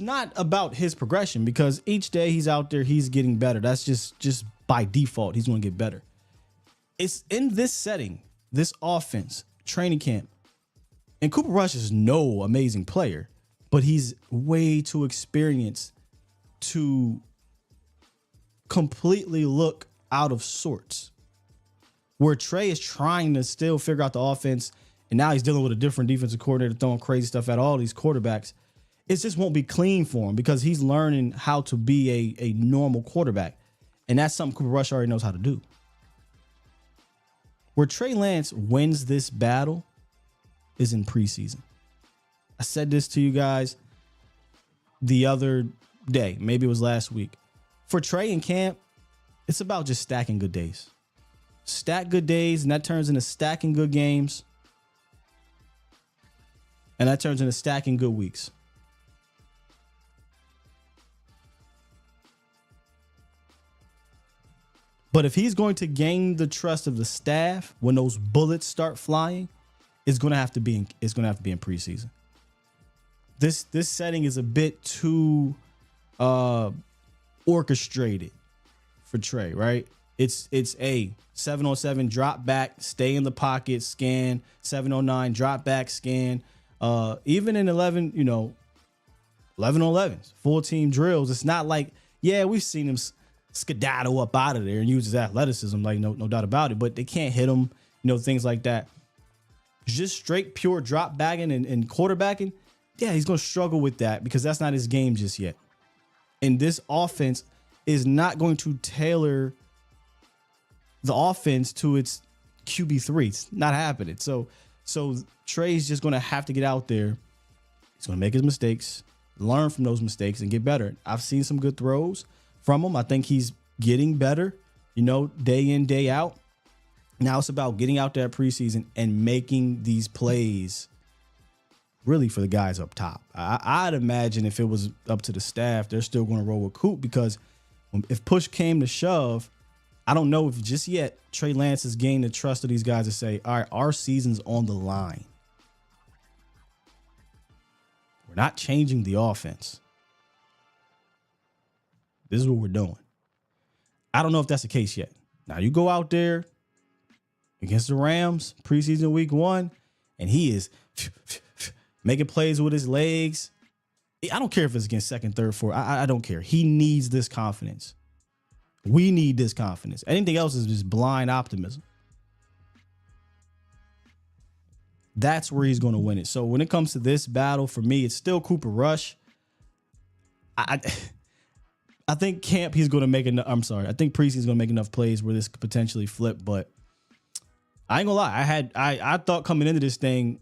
not about his progression, because each day he's out there, he's getting better. That's just by default, he's going to get better. It's in this setting, this offense, training camp. And Cooper Rush is no amazing player, but he's way too experienced to completely look out of sorts. Where Trey is trying to still figure out the offense, and now he's dealing with a different defensive coordinator throwing crazy stuff at all these quarterbacks. It just won't be clean for him because he's learning how to be a normal quarterback. And that's something Cooper Rush already knows how to do. Where Trey Lance wins this battle is in preseason. I said this to you guys the other day. Maybe it was last week. For Trey in camp, it's about just stacking good days. Stack good days, and that turns into stacking good games. And that turns into stacking good weeks. But if he's going to gain the trust of the staff when those bullets start flying, it's going to have to be in preseason. This setting is a bit too orchestrated for Trey, right? It's a 7-on-7 drop back, stay in the pocket, scan, 7-on-9 drop back, scan. Even in 11 on 11s, full team drills, it's not like, yeah, we've seen him skedaddle up out of there and use his athleticism, like no doubt about it, but they can't hit him, things like that. Just straight pure drop bagging and quarterbacking, yeah, he's going to struggle with that because that's not his game just yet. And this offense is not going to tailor the offense to its QB3. It's not happening. So Trey's just going to have to get out there. He's going to make his mistakes, learn from those mistakes, and get better. I've seen some good throws from him. I think he's getting better, day in, day out. Now it's about getting out there preseason and making these plays really for the guys up top. I'd imagine if it was up to the staff, they're still going to roll with Coop because if push came to shove, I don't know if just yet Trey Lance has gained the trust of these guys to say, all right, our season's on the line. We're not changing the offense. This is what we're doing. I don't know if that's the case yet. Now you go out there against the Rams, preseason week 1, and he is making plays with his legs. I don't care if it's against second, third, fourth. I don't care. He needs this confidence. We need this confidence. Anything else is just blind optimism. That's where he's going to win it. So when it comes to this battle, for me, it's still Cooper Rush. I think camp he's going to make enough. I'm sorry. I think preseason's going to make enough plays where this could potentially flip. But I ain't gonna lie. I thought coming into this thing,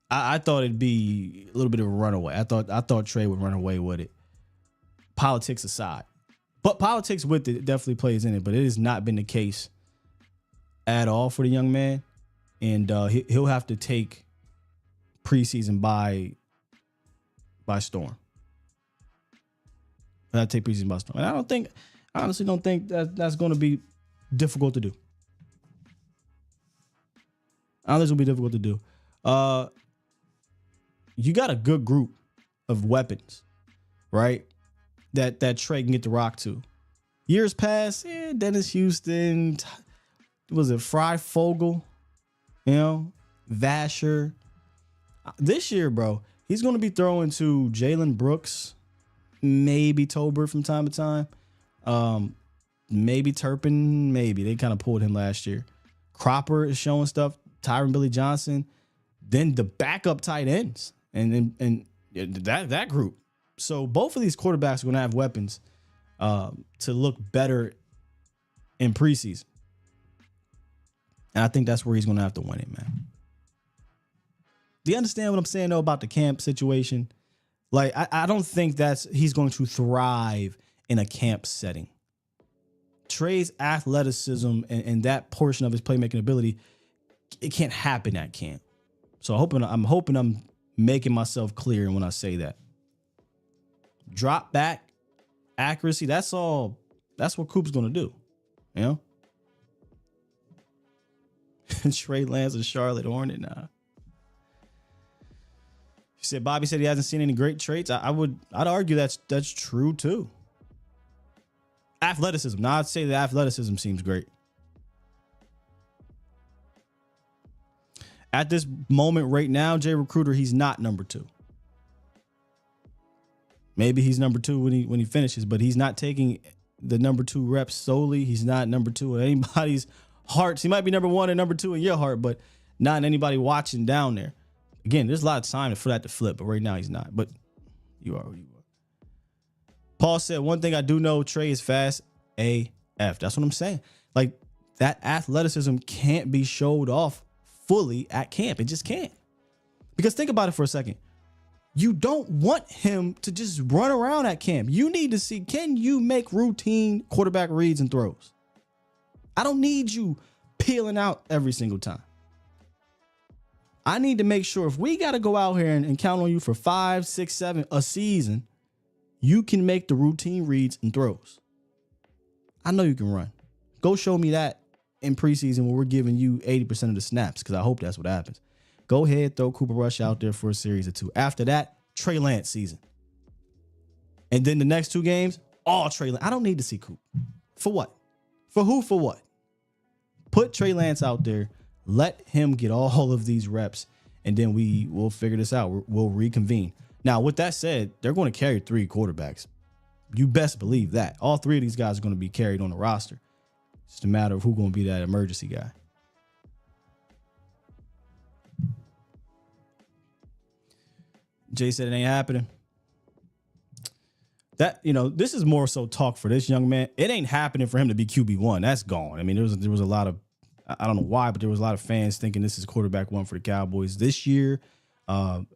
I thought it'd be a little bit of a runaway. I thought Trey would run away with it. Politics aside. But politics with it definitely plays in it, but it has not been the case at all for the young man. And he'll have to take preseason by storm. He'll have to take preseason by storm. And I honestly don't think that's going to be difficult to do. I don't think it's going to be difficult to do. You got a good group of weapons, right? That Trey can get the rock to. Years past, Dennis Houston, was it Fry Fogel, Vasher. This year, bro, he's going to be throwing to Jalen Brooks, maybe Tolbert from time to time, maybe Turpin, maybe. They kind of pulled him last year. Cropper is showing stuff. Tyron Billy Johnson, then the backup tight ends, and that group. So both of these quarterbacks are going to have weapons to look better in preseason. And I think that's where he's going to have to win it, man. Do you understand what I'm saying, though, about the camp situation? Like, I don't think he's going to thrive in a camp setting. Trey's athleticism and that portion of his playmaking ability, it can't happen at camp. So I'm hoping I'm making myself clear when I say that. Drop back accuracy, that's what Coop's going to do. You know? Trey Lance and Charlotte Hornet, nah. She said Bobby said he hasn't seen any great traits. I'd argue that's true too. Athleticism. Now I'd say the athleticism seems great. At this moment right now, Jay Recruiter, he's not number 2. Maybe he's number 2 when he finishes, but he's not taking the number 2 reps solely. He's not number 2 in anybody's hearts. He might be number 1 and number 2 in your heart, but not in anybody watching down there. Again, there's a lot of time for that to flip, but right now he's not. But you are who you are. Paul said, one thing I do know, Trey is fast AF. That's what I'm saying. Like, that athleticism can't be showed off fully at camp. It just can't. Because think about it for a second. You don't want him to just run around at camp. You need to see, can you make routine quarterback reads and throws? I don't need you peeling out every single time. I need to make sure if we got to go out here and count on you for 5, 6, 7 a season, you can make the routine reads and throws. I know you can run. Go show me that in preseason when we're giving you 80% of the snaps, because I hope that's what happens. Go ahead, throw Cooper Rush out there for a series or 2. After that, Trey Lance season. And then the next 2 games, all Trey Lance. I don't need to see Coop. For what? For who? For what? Put Trey Lance out there. Let him get all of these reps, and then we'll figure this out. We'll reconvene. Now, with that said, they're going to carry 3 quarterbacks. You best believe that. All 3 of these guys are going to be carried on the roster. It's just a matter of who's going to be that emergency guy. Jay said it ain't happening. That, this is more so talk for this young man. It ain't happening for him to be QB1. That's gone. I mean, there was a lot of, I don't know why, but there was a lot of fans thinking this is quarterback 1 for the Cowboys this year.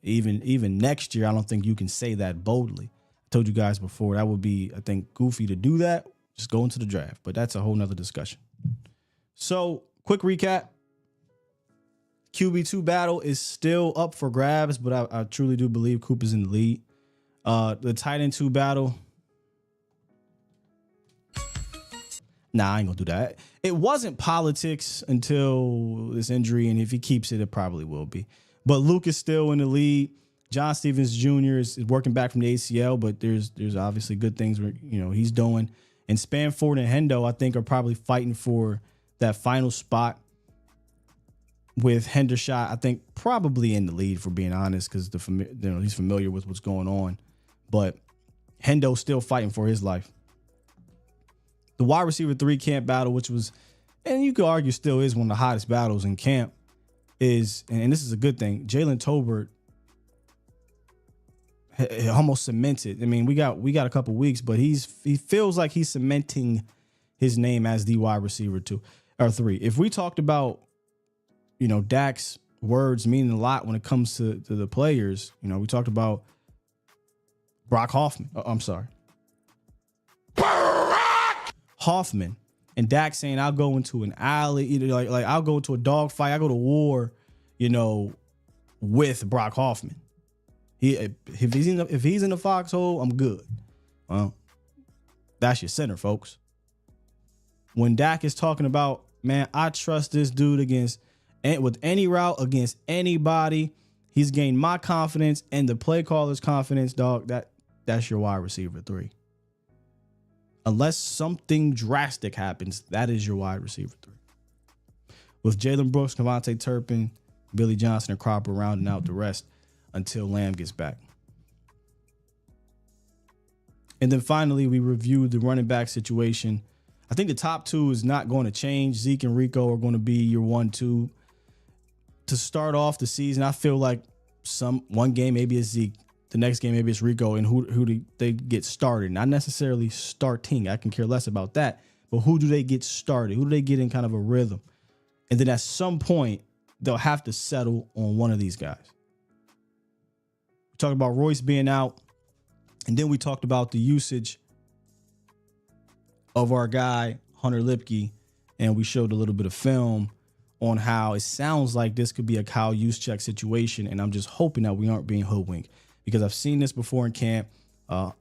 Even next year, I don't think you can say that boldly. I told you guys before, that would be, I think, goofy to do that. Just go into the draft, but that's a whole nother discussion. So, quick recap. QB2 battle is still up for grabs, but I truly do believe Coop is in the lead. The tight end 2 battle. Nah, I ain't gonna do that. It wasn't politics until this injury, and if he keeps it, it probably will be. But Luke is still in the lead. John Stevens Jr. is working back from the ACL, but there's obviously good things he's doing. And Spanford and Hendo, I think, are probably fighting for that final spot. With Hendershot, I think probably in the lead, for being honest, because he's familiar with what's going on. But Hendo's still fighting for his life. The wide receiver 3 camp battle, which was, and you could argue still is one of the hottest battles in camp, is, and this is a good thing, Jalen Tolbert almost cemented. I mean, we got a couple weeks, but he feels like he's cementing his name as the wide receiver 2 or 3. If we talked about, Dak's words meaning a lot when it comes to the players, we talked about Brock Hoffman. I'm sorry. Hoffman and Dak saying, I'll go into an alley, like I'll go into a dog fight. I go to war, with Brock Hoffman. If he's in the foxhole, I'm good. Well, that's your center, folks. When Dak is talking about, man, I trust this dude with any route against anybody. He's gained my confidence and the play caller's confidence, dog. That's your wide receiver 3. Unless something drastic happens, that is your wide receiver 3. With Jalen Brooks, Kevontae Turpin, Billy Johnson, and Cropper rounding out the rest until Lamb gets back. And then finally, we reviewed the running back situation. I think the top 2 is not going to change. Zeke and Rico are going to be your 1-2. to start off the season, I feel like one game maybe it's Zeke, the next game maybe it's Rico, and who do they get started? Not necessarily starting. I can care less about that. But who do they get started? Who do they get in kind of a rhythm? And then at some point, they'll have to settle on one of these guys. We talked about Royce being out, and then we talked about the usage of our guy, Hunter Lipke, and we showed a little bit of film on how it sounds like this could be a Kyle Juszczyk situation, and I'm just hoping that we aren't being hoodwinked because I've seen this before in camp.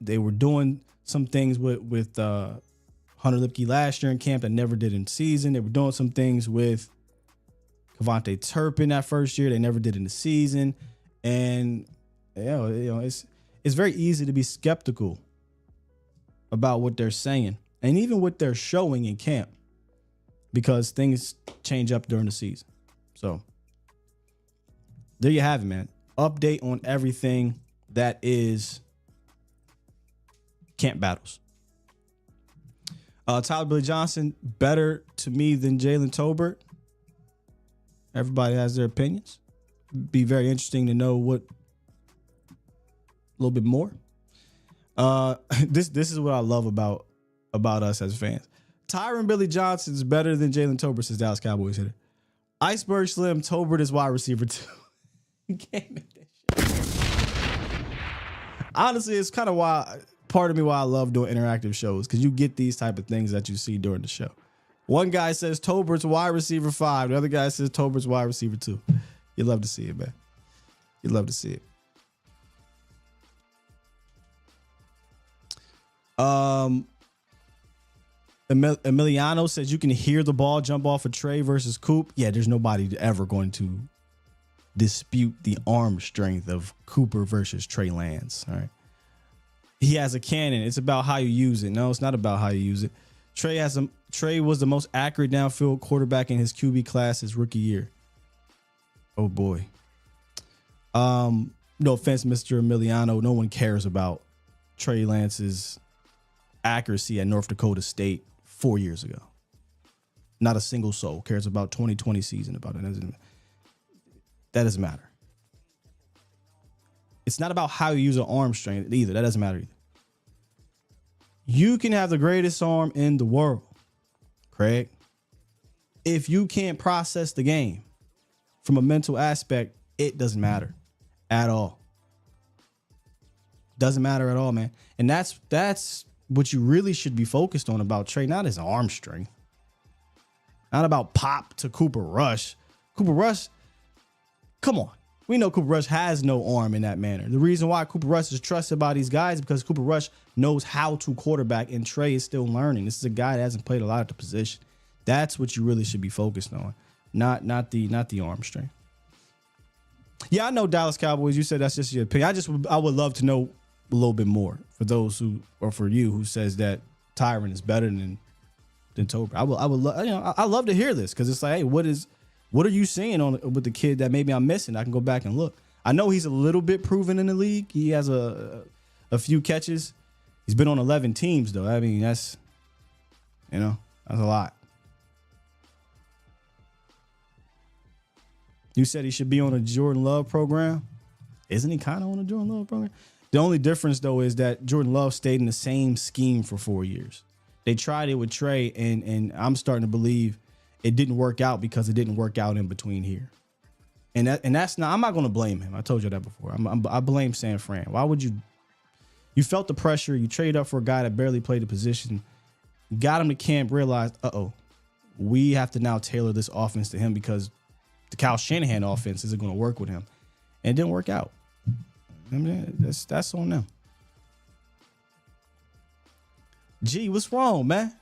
They were doing some things with Hunter Lipke last year in camp that never did in season. They were doing some things with Kevontae Turpin that first year they never did in the season, and it's very easy to be skeptical about what they're saying and even what they're showing in camp because things change up during the season. So there you have it, man. Update on everything that is camp battles. Tyler Billy Johnson, better to me than Jalen Tolbert. Everybody has their opinions. Be very interesting to know what a little bit more. This is what I love about us as fans. Tyron Billy Johnson is better than Jalen Tolbert since Dallas Cowboys hitter. Iceberg Slim, Tolbert is wide receiver 2. You can't make that shit. Honestly, it's kind of part of me why I love doing interactive shows, because you get these type of things that you see during the show. One guy says Tolbert's wide receiver 5. The other guy says Tolbert's wide receiver 2. You love to see it, man. You love to see it. Emiliano says you can hear the ball jump off of Trey versus Coop. Yeah, there's nobody ever going to dispute the arm strength of Cooper versus Trey Lance. All right. He has a cannon. It's about how you use it. No, it's not about how you use it. Trey was the most accurate downfield quarterback in his QB class his rookie year. Oh boy. No offense, Mr. Emiliano. No one cares about Trey Lance's accuracy at North Dakota State 4 years ago. Not a single soul cares about 2020 season about it. That doesn't matter. It's not about how you use an arm strength either. That doesn't matter either. You can have the greatest arm in the world, Craig. If you can't process the game from a mental aspect, it doesn't matter at all. Doesn't matter at all, man. And that's what you really should be focused on about Trey, not his arm strength. Not about pop to Cooper Rush. Cooper Rush, come on. We know Cooper Rush has no arm in that manner. The reason why Cooper Rush is trusted by these guys is because Cooper Rush knows how to quarterback, and Trey is still learning. This is a guy that hasn't played a lot at the position. That's what you really should be focused on, not the arm strength. Yeah, I know Dallas Cowboys. You said that's just your opinion. I would love to know a little bit more for those who, or for you who says that Tyron is better than Tolbert. I love to hear this because it's like, hey, what are you seeing with the kid that maybe I'm missing? I can go back and look. I know he's a little bit proven in the league. He has a few catches. He's been on 11 teams though. I mean, that's a lot. You said he should be on a Jordan Love program. Isn't he kind of on a Jordan Love program? The only difference though is that Jordan Love stayed in the same scheme for 4 years. They tried it with Trey, and I'm starting to believe it didn't work out because it didn't work out in between here. And that's not, I'm not going to blame him. I told you that before. I blame San Fran. Why would you felt the pressure. You traded up for a guy that barely played the position, got him to camp, realized, we have to now tailor this offense to him because the Kyle Shanahan offense isn't going to work with him. And it didn't work out. I mean, that's on them. Gee, what's wrong, man?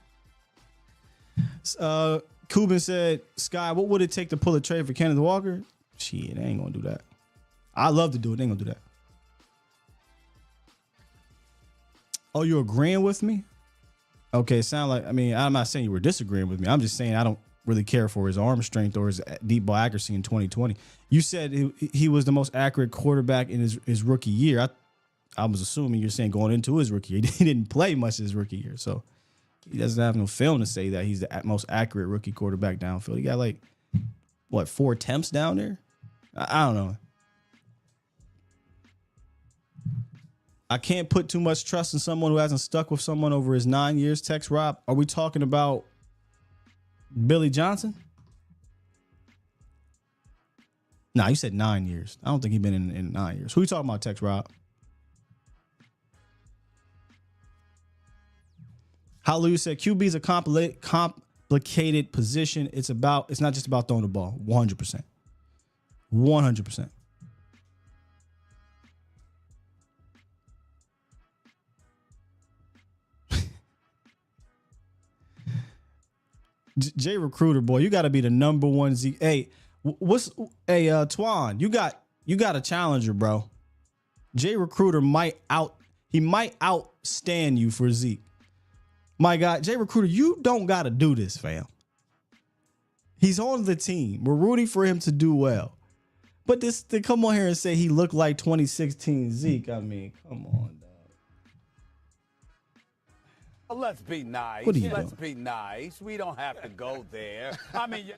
Cuban said, Sky, what would it take to pull a trade for Kenneth Walker? Shit, they ain't gonna do that. I love to do it. They ain't gonna do that. Oh, you agreeing with me? Okay, sound like, I'm not saying you were disagreeing with me. I'm just saying I don't really care for his arm strength or his deep ball accuracy in 2020. You said he was the most accurate quarterback in his rookie year. I was assuming you're saying going into his rookie year. He didn't play much his rookie year, so he doesn't have no film to say that he's the most accurate rookie quarterback downfield. He got 4 attempts down there? I don't know. I can't put too much trust in someone who hasn't stuck with someone over his 9 years. Text Rob. Are we talking about Billy Johnson? Nah, you said 9 years. I don't think he's been in 9 years. Who you talking about, Text Rob? Hallelujah said QB is a complicated position. It's not just about throwing the ball. 100%. 100%. Jay Recruiter, boy, you got to be the number one Z. Hey, Twan, you got a challenger, bro. Jay Recruiter might outstand you for Zeke. My God, Jay Recruiter, you don't got to do this, fam. He's on the team. We're rooting for him to do well. But to come on here and say he looked like 2016 Zeke, I mean, come on, dog. Let's be nice. What are you Let's doing? be nice. We don't have to go there. I mean,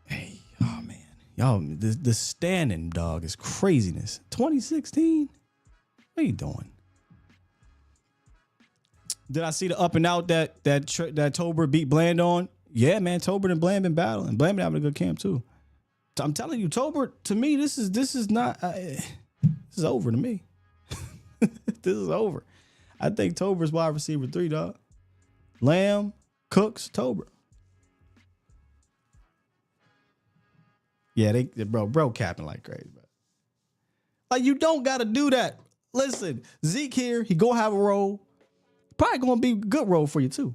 Hey, oh man, y'all, the standing, dog, is craziness. 2016, what are you doing? Did I see the up and out that Tolbert beat Bland on? Yeah, man, Tolbert and Bland been battling. Bland been having a good camp too. I'm telling you, Tolbert, to me, this is not. This is over to me. This is over. I think Tolbert's wide receiver 3, dog. Lamb, Cooks, Tolbert. Yeah, bro capping like crazy, bro. Like, you don't gotta do that. Listen, Zeke here, he gonna have a role. Probably gonna be a good role for you too.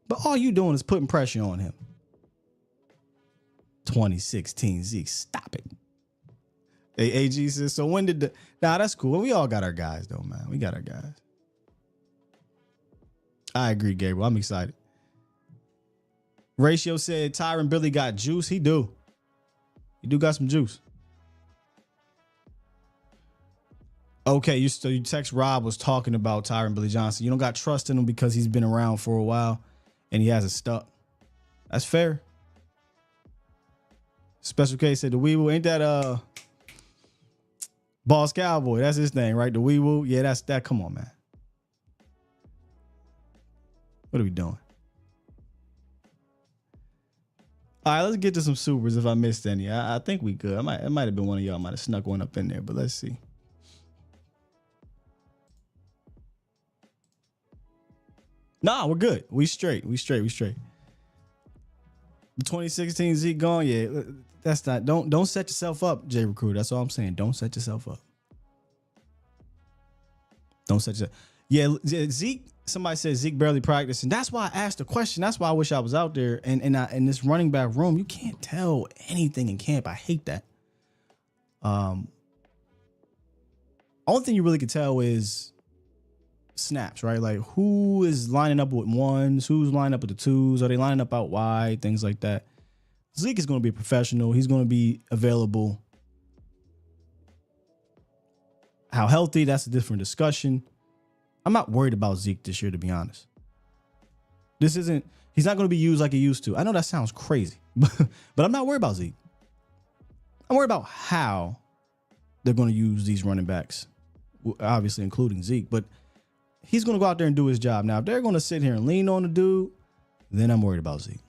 But all you doing is putting pressure on him. 2016 Zeke, stop it. Hey, AG says, so when did that's cool. We all got our guys though, man. We got our guys. I agree, Gabriel. I'm excited. Ratio said Tyron Billy got juice. He do got some juice. Okay, you text Rob was talking about Tyron Billy Johnson. You don't got trust in him because he's been around for a while and he hasn't stuck. That's fair. Special K said the Weeble, ain't that Boss Cowboy? That's his thing, right? The Weeble. Yeah, that's that. Come on, man. What are we doing? All right, let's get to some supers if I missed any. I think we good. It might have been one of y'all might have snuck one up in there, but let's see. Nah, we're good. We straight. The 2016 Zeke gone. Yeah, that's not. Don't set yourself up, Jay Recruiter. That's all I'm saying. Don't set yourself up. Don't set yourself. Yeah, Zeke. Somebody said Zeke barely practiced, and that's why I asked the question. That's why I wish I was out there. And in this running back room, you can't tell anything in camp. I hate that. Only thing you really can tell is snaps, right? Like who is lining up with ones, who's lining up with the twos, are they lining up out wide, things like that. Zeke is going to be a professional. He's going to be available. How healthy, that's a different discussion. I'm not worried about Zeke this year, to be honest. He's not going to be used like he used to. I know that sounds crazy, but I'm not worried about Zeke. I'm worried about how they're going to use these running backs, obviously including Zeke, but he's going to go out there and do his job. Now, if they're going to sit here and lean on the dude, then I'm worried about Zeke.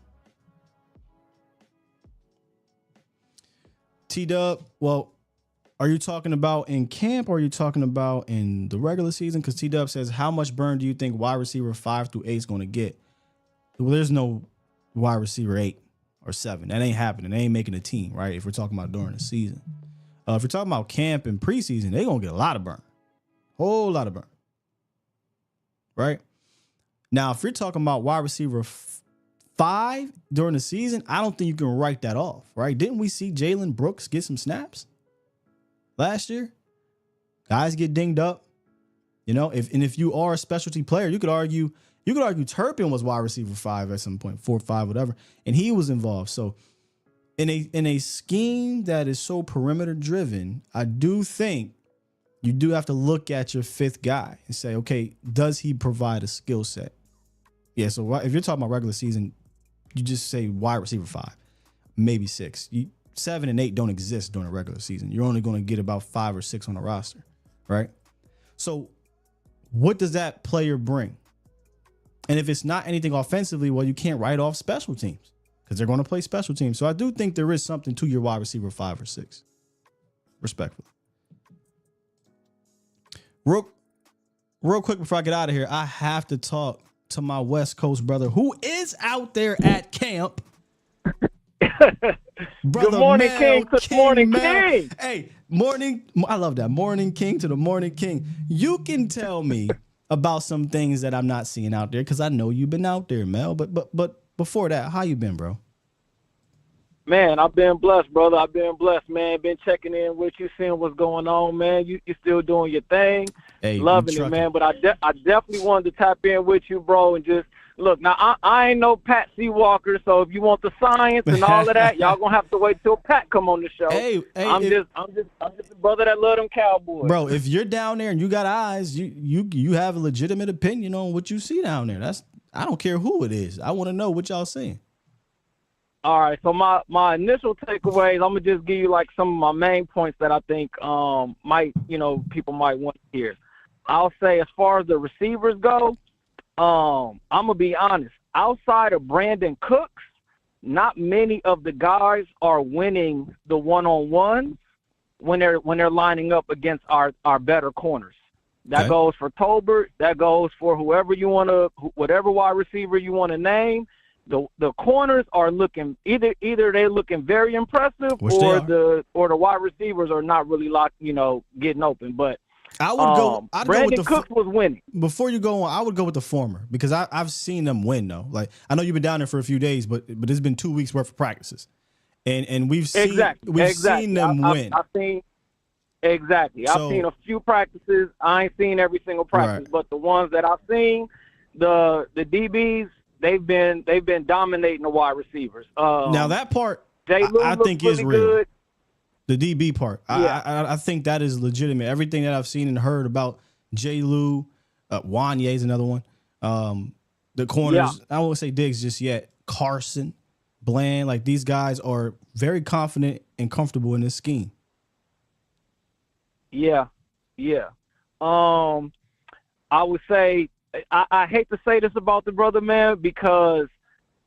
T-Dub, well, are you talking about in camp or are you talking about in the regular season? Because T-Dub says, how much burn do you think wide receiver 5 through 8 is going to get? Well, there's no wide receiver 8 or 7. That ain't happening. They ain't making a team, right? If we're talking about during the season. If we're talking about camp and preseason, they're going to get a lot of burn. Whole lot of burn. Right? Now, if you're talking about wide receiver 5 during the season, I don't think you can write that off, right? Didn't we see Jalen Brooks get some snaps last year? Guys get dinged up. You know, if you are a specialty player, you could argue Turpin was wide receiver 5 at some point, 4, 5, whatever, and he was involved. So in a scheme that is so perimeter driven, I do think you do have to look at your 5th guy and say, okay, does he provide a skill set? Yeah, so if you're talking about regular season, you just say wide receiver 5. maybe 6. 7 and 8 don't exist during a regular season. You're only going to get about 5 or 6 on a roster, right? So what does that player bring? And if it's not anything offensively, well, you can't write off special teams because they're going to play special teams. So I do think there is something to your wide receiver 5 or 6, respectfully. Real quick before I get out of here, I have to talk to my West Coast brother who is out there at camp. Brother Good morning, Mel, King. Good morning, Mel. King. Hey, morning. I love that. Morning King to the morning King. You can tell me about some things that I'm not seeing out there because I know you've been out there, Mel. But before that, how you been, bro? Man, I've been blessed, brother. I've been blessed, man. Been checking in with you, seeing what's going on, man. You still doing your thing. Hey, loving it, man. But I definitely wanted to tap in with you, bro, and just look. Now, I ain't no Pat C. Walker, so if you want the science and all of that, y'all gonna have to wait till Pat come on the show. Hey, I'm just a brother that love them Cowboys, bro. If you're down there and you got eyes, you have a legitimate opinion on what you see down there. I don't care who it is. I want to know what y'all seeing. All right, so my initial takeaways, I'm gonna just give you like some of my main points that I think might, people might want to hear. I'll say as far as the receivers go, I'm gonna be honest. Outside of Brandon Cooks, not many of the guys are winning the one-on-one when they're lining up against our better corners. That Okay. goes for Tolbert. That goes for whatever wide receiver you want to name. The corners are looking either they're looking very impressive or the wide receivers are not really getting open. But I would go. Brandon Cooks was winning. Before you go on, I would go with the former because I've seen them win though. Like I know you've been down there for a few days, but it's been 2 weeks worth of practices, and we've seen seen them win. I've seen a few practices. I ain't seen every single practice, Right. but the ones that I've seen, the DBs. They've been dominating the wide receivers. Now that part I think is real. Good. The DB part, Yeah. I think that is legitimate. Everything that I've seen and heard about J. Lou, Wanye is another one. The corners, I won't say Diggs just yet. Carson, Bland, like these guys are very confident and comfortable in this scheme. Yeah. I would say. I hate to say this about the brother, man, because,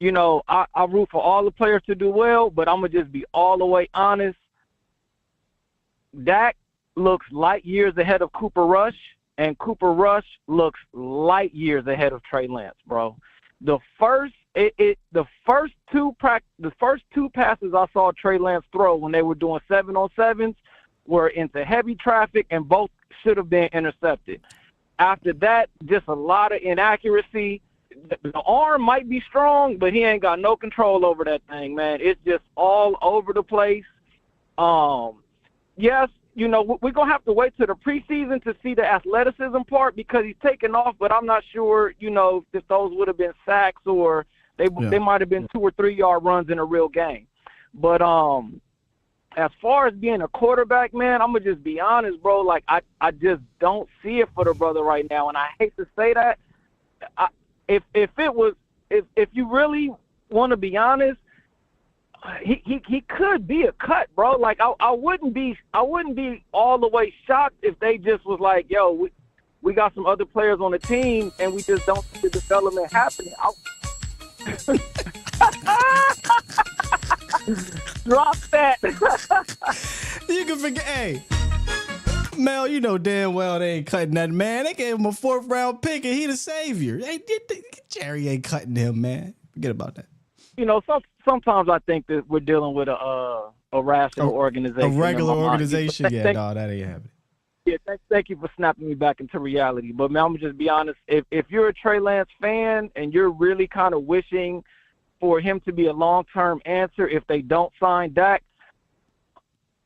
I root for all the players to do well, but I'm going to just be all the way honest. Dak looks light years ahead of Cooper Rush, and Cooper Rush looks light years ahead of Trey Lance, bro. The first two passes I saw Trey Lance throw when they were doing 7-on-7s were into heavy traffic, and both should have been intercepted. After that, just a lot of inaccuracy. The arm might be strong, but he ain't got no control over that thing, man. It's just all over the place. Yes, we're going to have to wait till the preseason to see the athleticism part because he's taken off, but I'm not sure, if those would have been sacks or they might have been 2 or 3 yard runs in a real game. But as far as being a quarterback, man, I'm going to just be honest, bro. Like, I just don't see it for the brother right now. And I hate to say that. If you really want to be honest, he could be a cut, bro. Like, I wouldn't be all the way shocked if they just was like, yo, we got some other players on the team and we just don't see the development happening. Drop that. You can forget. Hey, Mel, you know damn well they ain't cutting that man. They gave him a 4th round pick and he the savior. Hey, Jerry ain't cutting him, man. Forget about that. Sometimes I think that we're dealing with a rational organization. A regular organization. But No, that ain't happening. Yeah, thank you for snapping me back into reality. But, man, I'm going to just be honest. If you're a Trey Lance fan and you're really kind of wishing for him to be a long-term answer if they don't sign Dak,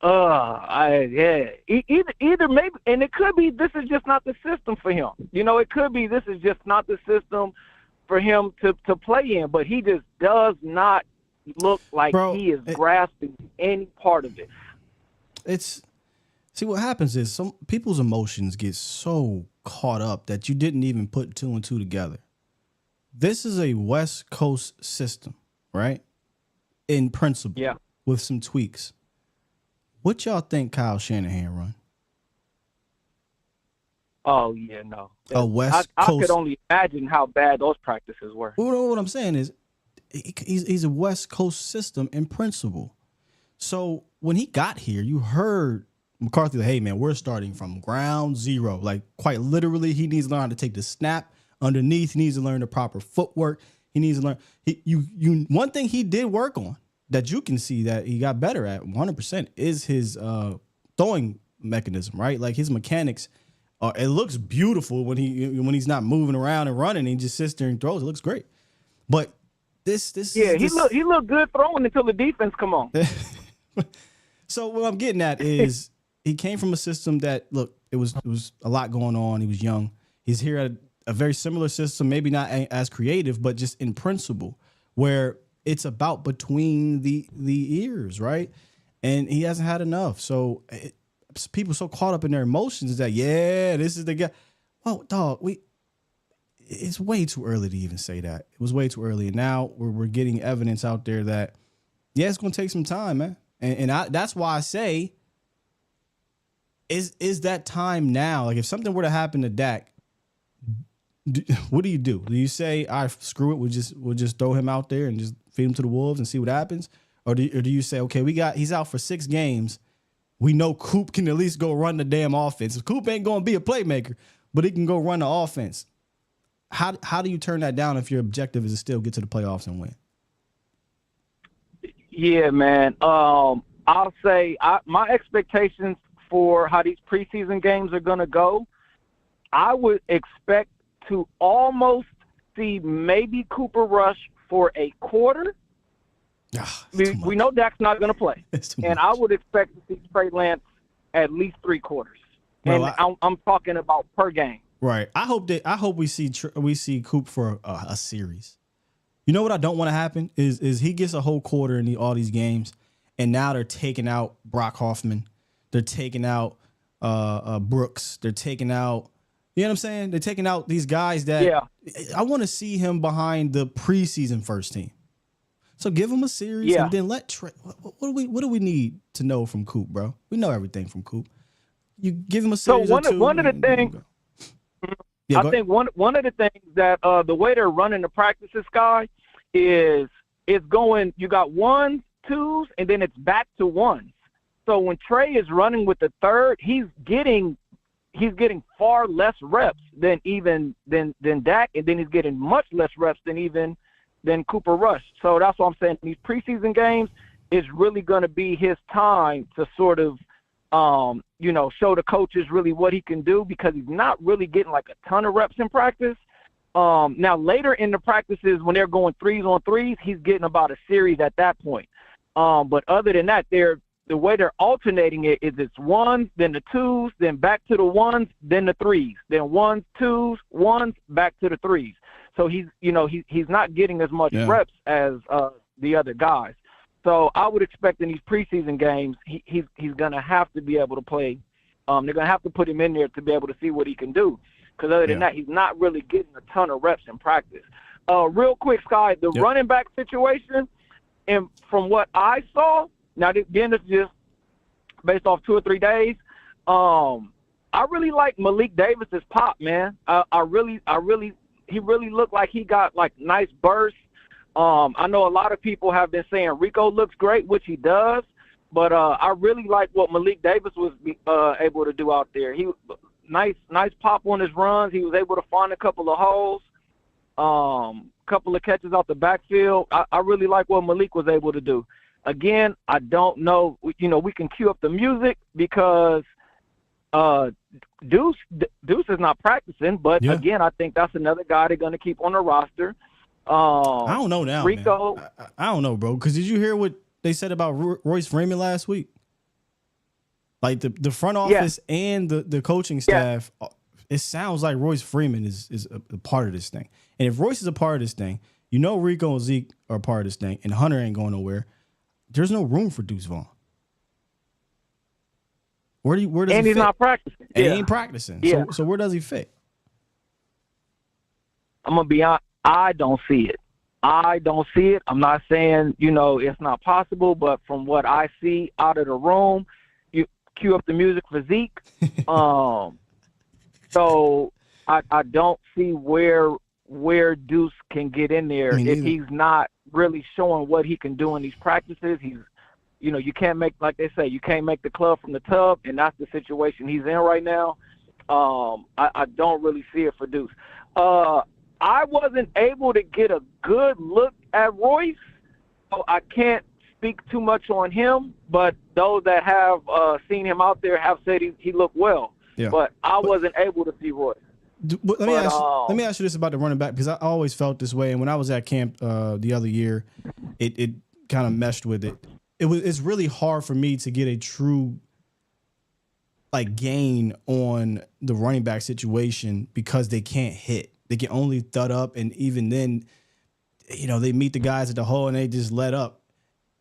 either maybe, and it could be this is just not the system for him. It could be this is just not the system for him to play in, but he just does not look like he is grasping any part of it. See, what happens is some people's emotions get so caught up that you didn't even put 2 and 2 together. This is a West Coast system, right? in principle, Yeah. with some tweaks. What y'all think Kyle Shanahan run? Oh yeah, no. A West I Coast. could only imagine how bad those practices were. Well, what I'm saying is, he's a West Coast system in principle. So when he got here, you heard McCarthy, like, hey man, we're starting from ground zero. Like quite literally, he needs to learn how to take the snap underneath. He needs to learn the proper footwork. He needs to learn. One thing he did work on that you can see that he got better at 100% is his throwing mechanism, right? Like his mechanics. It looks beautiful when he's not moving around and running. He just sits there and throws. It looks great. But this he looked good throwing until the defense come on. So what I'm getting at is he came from a system that, look, it was a lot going on. He was young. He's here at a very similar system, maybe not as creative, but just in principle, where it's about between the ears, right? And he hasn't had enough. So people so caught up in their emotions that, yeah, this is the guy. Well, dog, it's way too early to even say that. It was way too early. And now we're getting evidence out there that, yeah, it's going to take some time, man. And that's why I say, is that time now? Like if something were to happen to Dak, what do you do? Do you say, all right, screw it, we'll just throw him out there and just feed him to the wolves and see what happens? Or do you say, okay, he's out for 6 games. We know Coop can at least go run the damn offense. Coop ain't going to be a playmaker, but he can go run the offense. How do you turn that down if your objective is to still get to the playoffs and win? Yeah, man. I'll say my expectations for how these preseason games are going to go, I would expect to almost see maybe Cooper Rush for a quarter. We know Dak's not going to play. And I would expect to see Trey Lance at least 3 quarters. Well, and I'm talking about per game. Right. I hope we see Coop for a series. You know what I don't want to happen is he gets a whole quarter in all these games, and now they're taking out Brock Hoffman. They're taking out Brooks. They're taking out, you know what I'm saying? They're taking out these guys that I want to see him behind the preseason first team. So give him a series and then let Trey. What do we need to know from Coop, bro? We know everything from Coop. You give him a series. So one of the things. Yeah, I think one of the things that the way they're running the practices, Sky, is it's going. You got 1s, 2s, and then it's back to 1s. So when Trey is running with the third, he's getting far less reps than Dak, and then he's getting much less reps than Cooper Rush. So that's what I'm saying. These preseason games is really going to be his time to sort of, show the coaches really what he can do, because he's not really getting like a ton of reps in practice. Now later in the practices when they're going 3s on 3s, he's getting about a series at that point. But other than that, the way they're alternating it is it's 1s, then the 2s, then back to the 1s, then the 3s, then 1s, 2s, 1s, back to the 3s. So he's not getting as much reps as the other guys. So I would expect in these preseason games, he's going to have to be able to play. They're going to have to put him in there to be able to see what he can do. Because other than that, he's not really getting a ton of reps in practice. Real quick, Sky, the running back situation, and from what I saw, now again, this is just based off 2 or 3 days, I really like Malik Davis's pop, man. He really looked like he got like nice bursts. I know a lot of people have been saying Rico looks great, which he does, but I really like what Malik Davis was able to do out there. He nice pop on his runs. He was able to find a couple of holes, couple of catches out the backfield. I really like what Malik was able to do. Again, I don't know. We can cue up the music because Deuce is not practicing, but again, I think that's another guy they're going to keep on the roster. I don't know now, Rico. Man. I don't know, bro. Because did you hear what they said about Royce Freeman last week? Like the front office and the coaching staff, it sounds like Royce Freeman is a part of this thing. And if Royce is a part of this thing, Rico and Zeke are a part of this thing, and Hunter ain't going nowhere. There's no room for Deuce Vaughn. Where does and he he's fit? not practicing. And he ain't practicing. Yeah. So where does he fit? I'm gonna be honest. I don't see it. I don't see it. I'm not saying, it's not possible, but from what I see out of the room, you cue up the music for Zeke. So I don't see where Deuce can get in there if he's not really showing what he can do in these practices. He's, you can't make, like they say, you can't make the club from the tub, and that's the situation he's in right now. I don't really see it for Deuce. I wasn't able to get a good look at Royce, so I can't speak too much on him, but those that have seen him out there have said he looked well. Yeah. But I wasn't able to see Royce. Let me ask you this about the running back, because I always felt this way, and when I was at camp the other year, it kind of meshed with it. It's really hard for me to get a true gain on the running back situation because they can't hit. They can only thud up, and even then, they meet the guys at the hole and they just let up.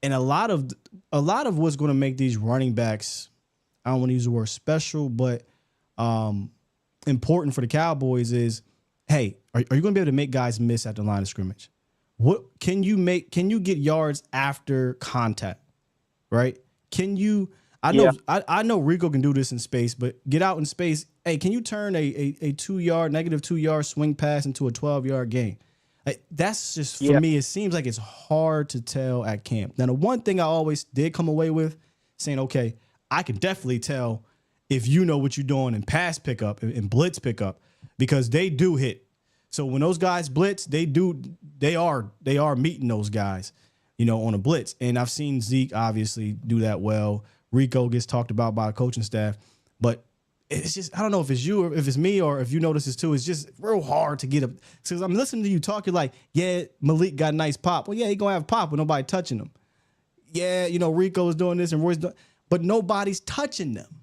And a lot of what's going to make these running backs, I don't want to use the word special, but important for the Cowboys is, hey, are you going to be able to make guys miss at the line of scrimmage? What can you get yards after contact, right? Can you? I know Rico can do this in space, but get out in space. Hey, can you turn a negative 2 yard swing pass into a 12-yard gain? That's just, for me, it seems like it's hard to tell at camp. Now, the one thing I always did come away with saying, okay, I can definitely tell if you know what you're doing in pass pickup and blitz pickup, because they do hit. So when those guys blitz, they are meeting those guys, on a blitz. And I've seen Zeke obviously do that well. Rico gets talked about by the coaching staff, but it's just, I don't know if it's you or if it's me or if you notice this too. It's just real hard to get up. Because I'm listening to you talk, you're like, yeah, Malik got a nice pop. Well, yeah, he gonna have pop with nobody touching him. Yeah, Rico is doing this and Roy's doing, but nobody's touching them.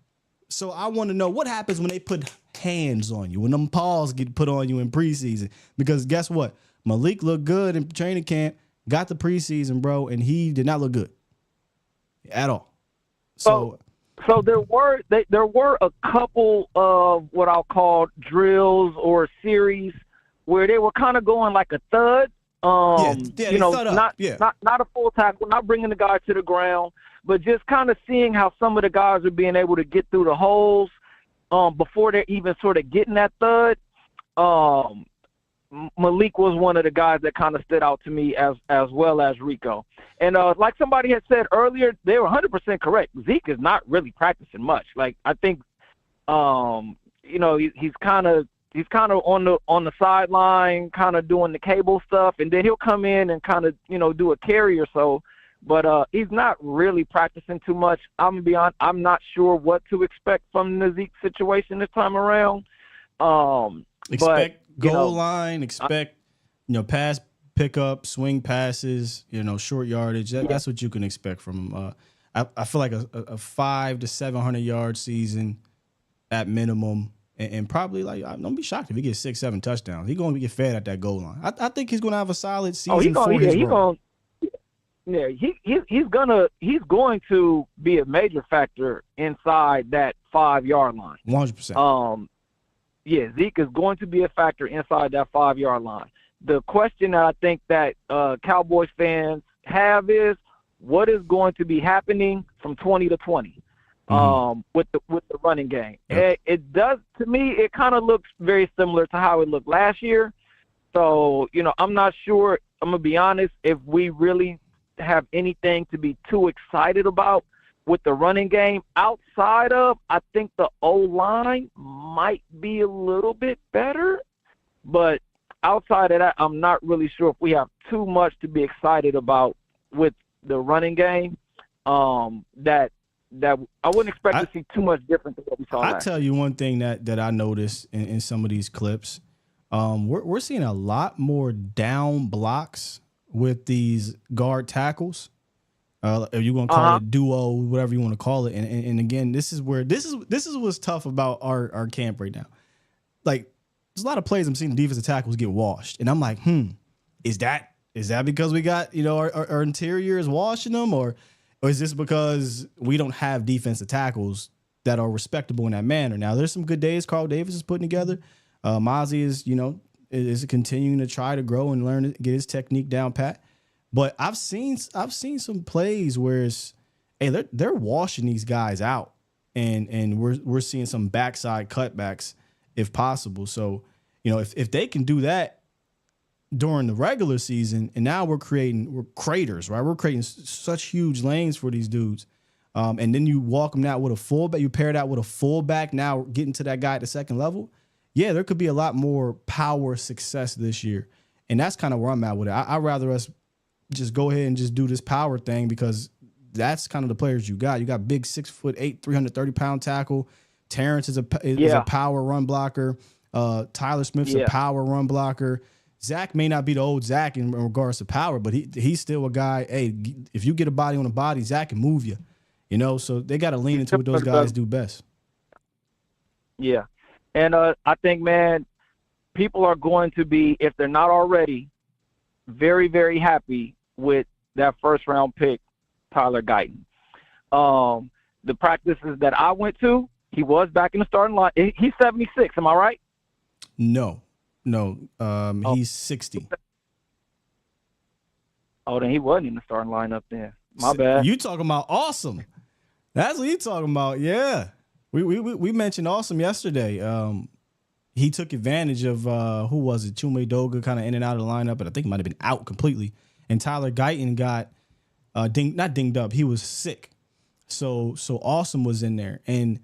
So I want to know what happens when they put hands on you, when them paws get put on you in preseason. Because guess what? Malik looked good in training camp, got the preseason, bro, and he did not look good at all. So there were a couple of what I'll call drills or series where they were kind of going like a thud. Not a full tackle, not bringing the guy to the ground, but just kind of seeing how some of the guys are being able to get through the holes before they're even sort of getting that thud. Malik was one of the guys that kind of stood out to me as well as Rico. And like somebody had said earlier, they were 100% correct. Zeke is not really practicing much. Like, I think, he's kind of on the sideline, kind of doing the cable stuff, and then he'll come in and kind of, do a carry or so. But he's not really practicing too much. I'm gonna be honest, I'm not sure what to expect from the Zeke situation this time around. Expect goal line, expect pass pickup, swing passes, short yardage. That's what you can expect from him. I feel like a 500 to 700 yard season at minimum, and probably don't be shocked if he gets 6-7 touchdowns. He's going to get fed at that goal line. I think he's going to have a solid season. He's going to be a major factor inside that 5-yard line. 100%. Zeke is going to be a factor inside that 5-yard line. The question that I think that Cowboys fans have is, what is going to be happening from 20 to 20 with the running game? Yep. It does, to me, it kind of looks very similar to how it looked last year. So, I'm not sure, I'm going to be honest, if we really have anything to be too excited about with the running game outside of, I think the O-line might be a little bit better, but outside of that, I'm not really sure if we have too much to be excited about with the running game. That I wouldn't expect to see too much different than what we saw last. I'll tell you one thing that I noticed in some of these clips. We're seeing a lot more down blocks with these guard tackles. If you're gonna call it duo, whatever you want to call it, and again, this is what's tough about our camp right now. Like, there's a lot of plays I'm seeing the defensive tackles get washed, and I'm like, is that because we got our interior is washing them, or is this because we don't have defensive tackles that are respectable in that manner? Now, there's some good days Carl Davis is putting together. Mozzie is is continuing to try to grow and learn, get his technique down pat. But I've seen some plays where it's, hey, they're washing these guys out, and we're seeing some backside cutbacks if possible. So, if they can do that during the regular season, and now we're craters, right? We're creating such huge lanes for these dudes. And then you walk them out with a fullback, you pair that with a fullback, now getting to that guy at the second level. Yeah, there could be a lot more power success this year. And that's kind of where I'm at with it. I'd rather us just go ahead and just do this power thing, because that's kind of the players you got. You got big 6'8", 330-pound tackle. Terrence is a power run blocker. Tyler Smith's a power run blocker. Zach may not be the old Zach in regards to power, but he's still a guy. Hey, if you get a body on a body, Zach can move you. So they got to lean into what those guys do best. Yeah. And I think, man, people are going to be, if they're not already, very, very happy with that first-round pick, Tyler Guyton. The practices that I went to, he was back in the starting line. He's 76, am I right? No. He's 60. Oh, then he wasn't in the starting lineup then. My bad. You talking about awesome. That's what you talking about. Yeah. We mentioned awesome yesterday. He took advantage of who was it? Chume Doga kind of in and out of the lineup, but I think he might have been out completely. And Tyler Guyton got not dinged up. He was sick. So awesome was in there. And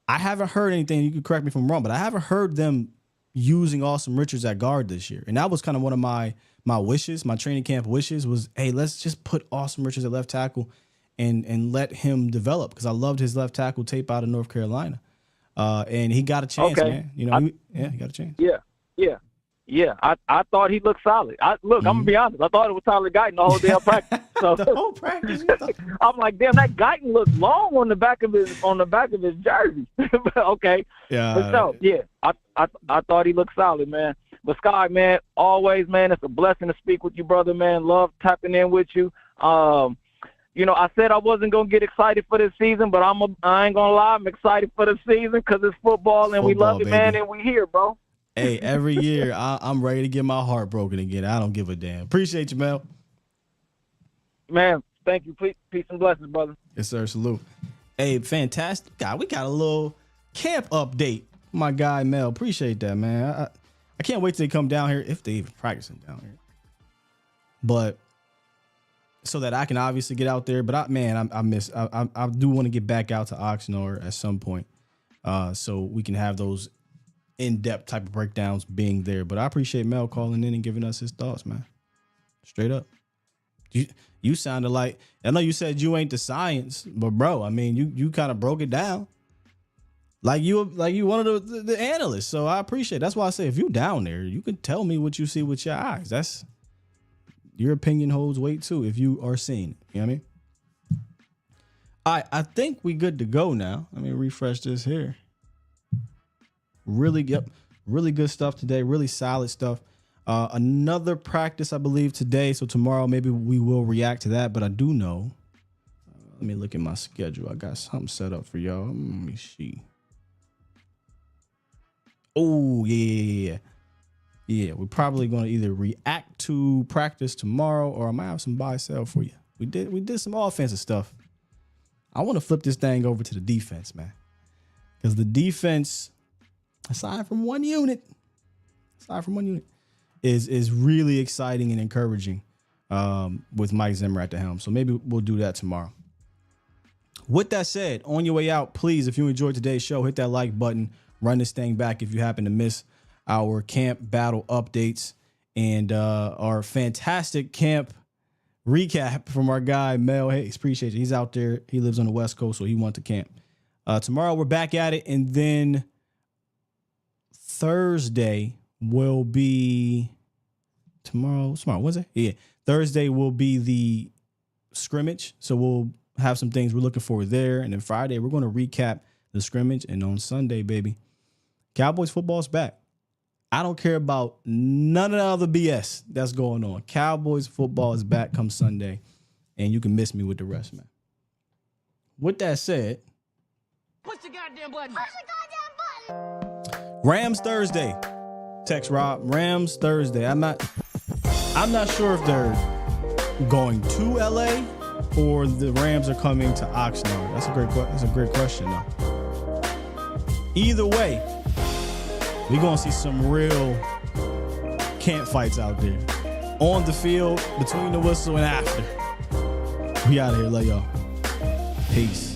I haven't heard anything. You can correct me if I'm wrong, but I haven't heard them using Awesome Richards at guard this year. And that was kind of one of my wishes, my training camp wishes was, hey, let's just put Awesome Richards at left tackle and let him develop, because I loved his left tackle tape out of North Carolina. And he got a chance, man. He got a chance. Yeah. I thought he looked solid. I'm gonna be honest. I thought it was Tyler Guyton the whole damn practice. So The whole practice. I'm like, damn, that Guyton looks long on the back of his jersey. Okay. Yeah. But so, yeah, I thought he looked solid, man. But Sky, man, always, man, it's a blessing to speak with you, brother, man. Love tapping in with you. I said I wasn't going to get excited for this season, but I ain't going to lie. I'm excited for the season because it's football and we love it, baby. Man, and we here, bro. Hey, every year I'm ready to get my heart broken again. I don't give a damn. Appreciate you, Mel. Man, thank you. Peace and blessings, brother. Yes, sir. Salute. Hey, fantastic. God, we got a little camp update. My guy, Mel. Appreciate that, man. I can't wait till they come down here, if they even practicing down here. But so that I can obviously get out there. But I do want to get back out to Oxnard at some point, so we can have those in-depth type of breakdowns being there. But I appreciate Mel calling in and giving us his thoughts, man. Straight up. You sounded like, I know you said you ain't the science, but bro, I mean, you kind of broke it down. Like you one of the analysts. So I appreciate it. That's why I say if you down there, you can tell me what you see with your eyes. That's your opinion holds weight too if you are seeing it. You know what I mean? All right, I think we good to go now. Let me refresh this here. Really good stuff today. Really solid stuff. Another practice, I believe, today. So tomorrow maybe we will react to that. But I do know. Let me look at my schedule. I got something set up for y'all. Let me see. Oh, yeah. Yeah, we're probably going to either react to practice tomorrow, or I might have some buy sell for you. We did some offensive stuff. I want to flip this thing over to the defense, man. Because the defense, aside from one unit, is really exciting and encouraging with Mike Zimmer at the helm. So maybe we'll do that tomorrow. With that said, on your way out, please, if you enjoyed today's show, hit that like button. Run this thing back if you happen to miss our camp battle updates and our fantastic camp recap from our guy, Mel Hayes. Appreciate you. He's out there. He lives on the West Coast, so he went to camp. Tomorrow, we're back at it. And then Thursday will be tomorrow, Wednesday? Yeah. Thursday will be the scrimmage. So we'll have some things we're looking for there. And then Friday, we're going to recap the scrimmage. And on Sunday, baby, Cowboys football's back. I don't care about none of the other BS that's going on. Cowboys football is back come Sunday, and you can miss me with the rest, man. With that said, push the goddamn button. Push the goddamn button. Rams Thursday. Text Rob, Rams Thursday. I'm not sure if they're going to LA or the Rams are coming to Oxnard. That's a great question though. Either way, we're gonna see some real camp fights out there. On the field, between the whistle and after. We out of here. Love y'all. Peace.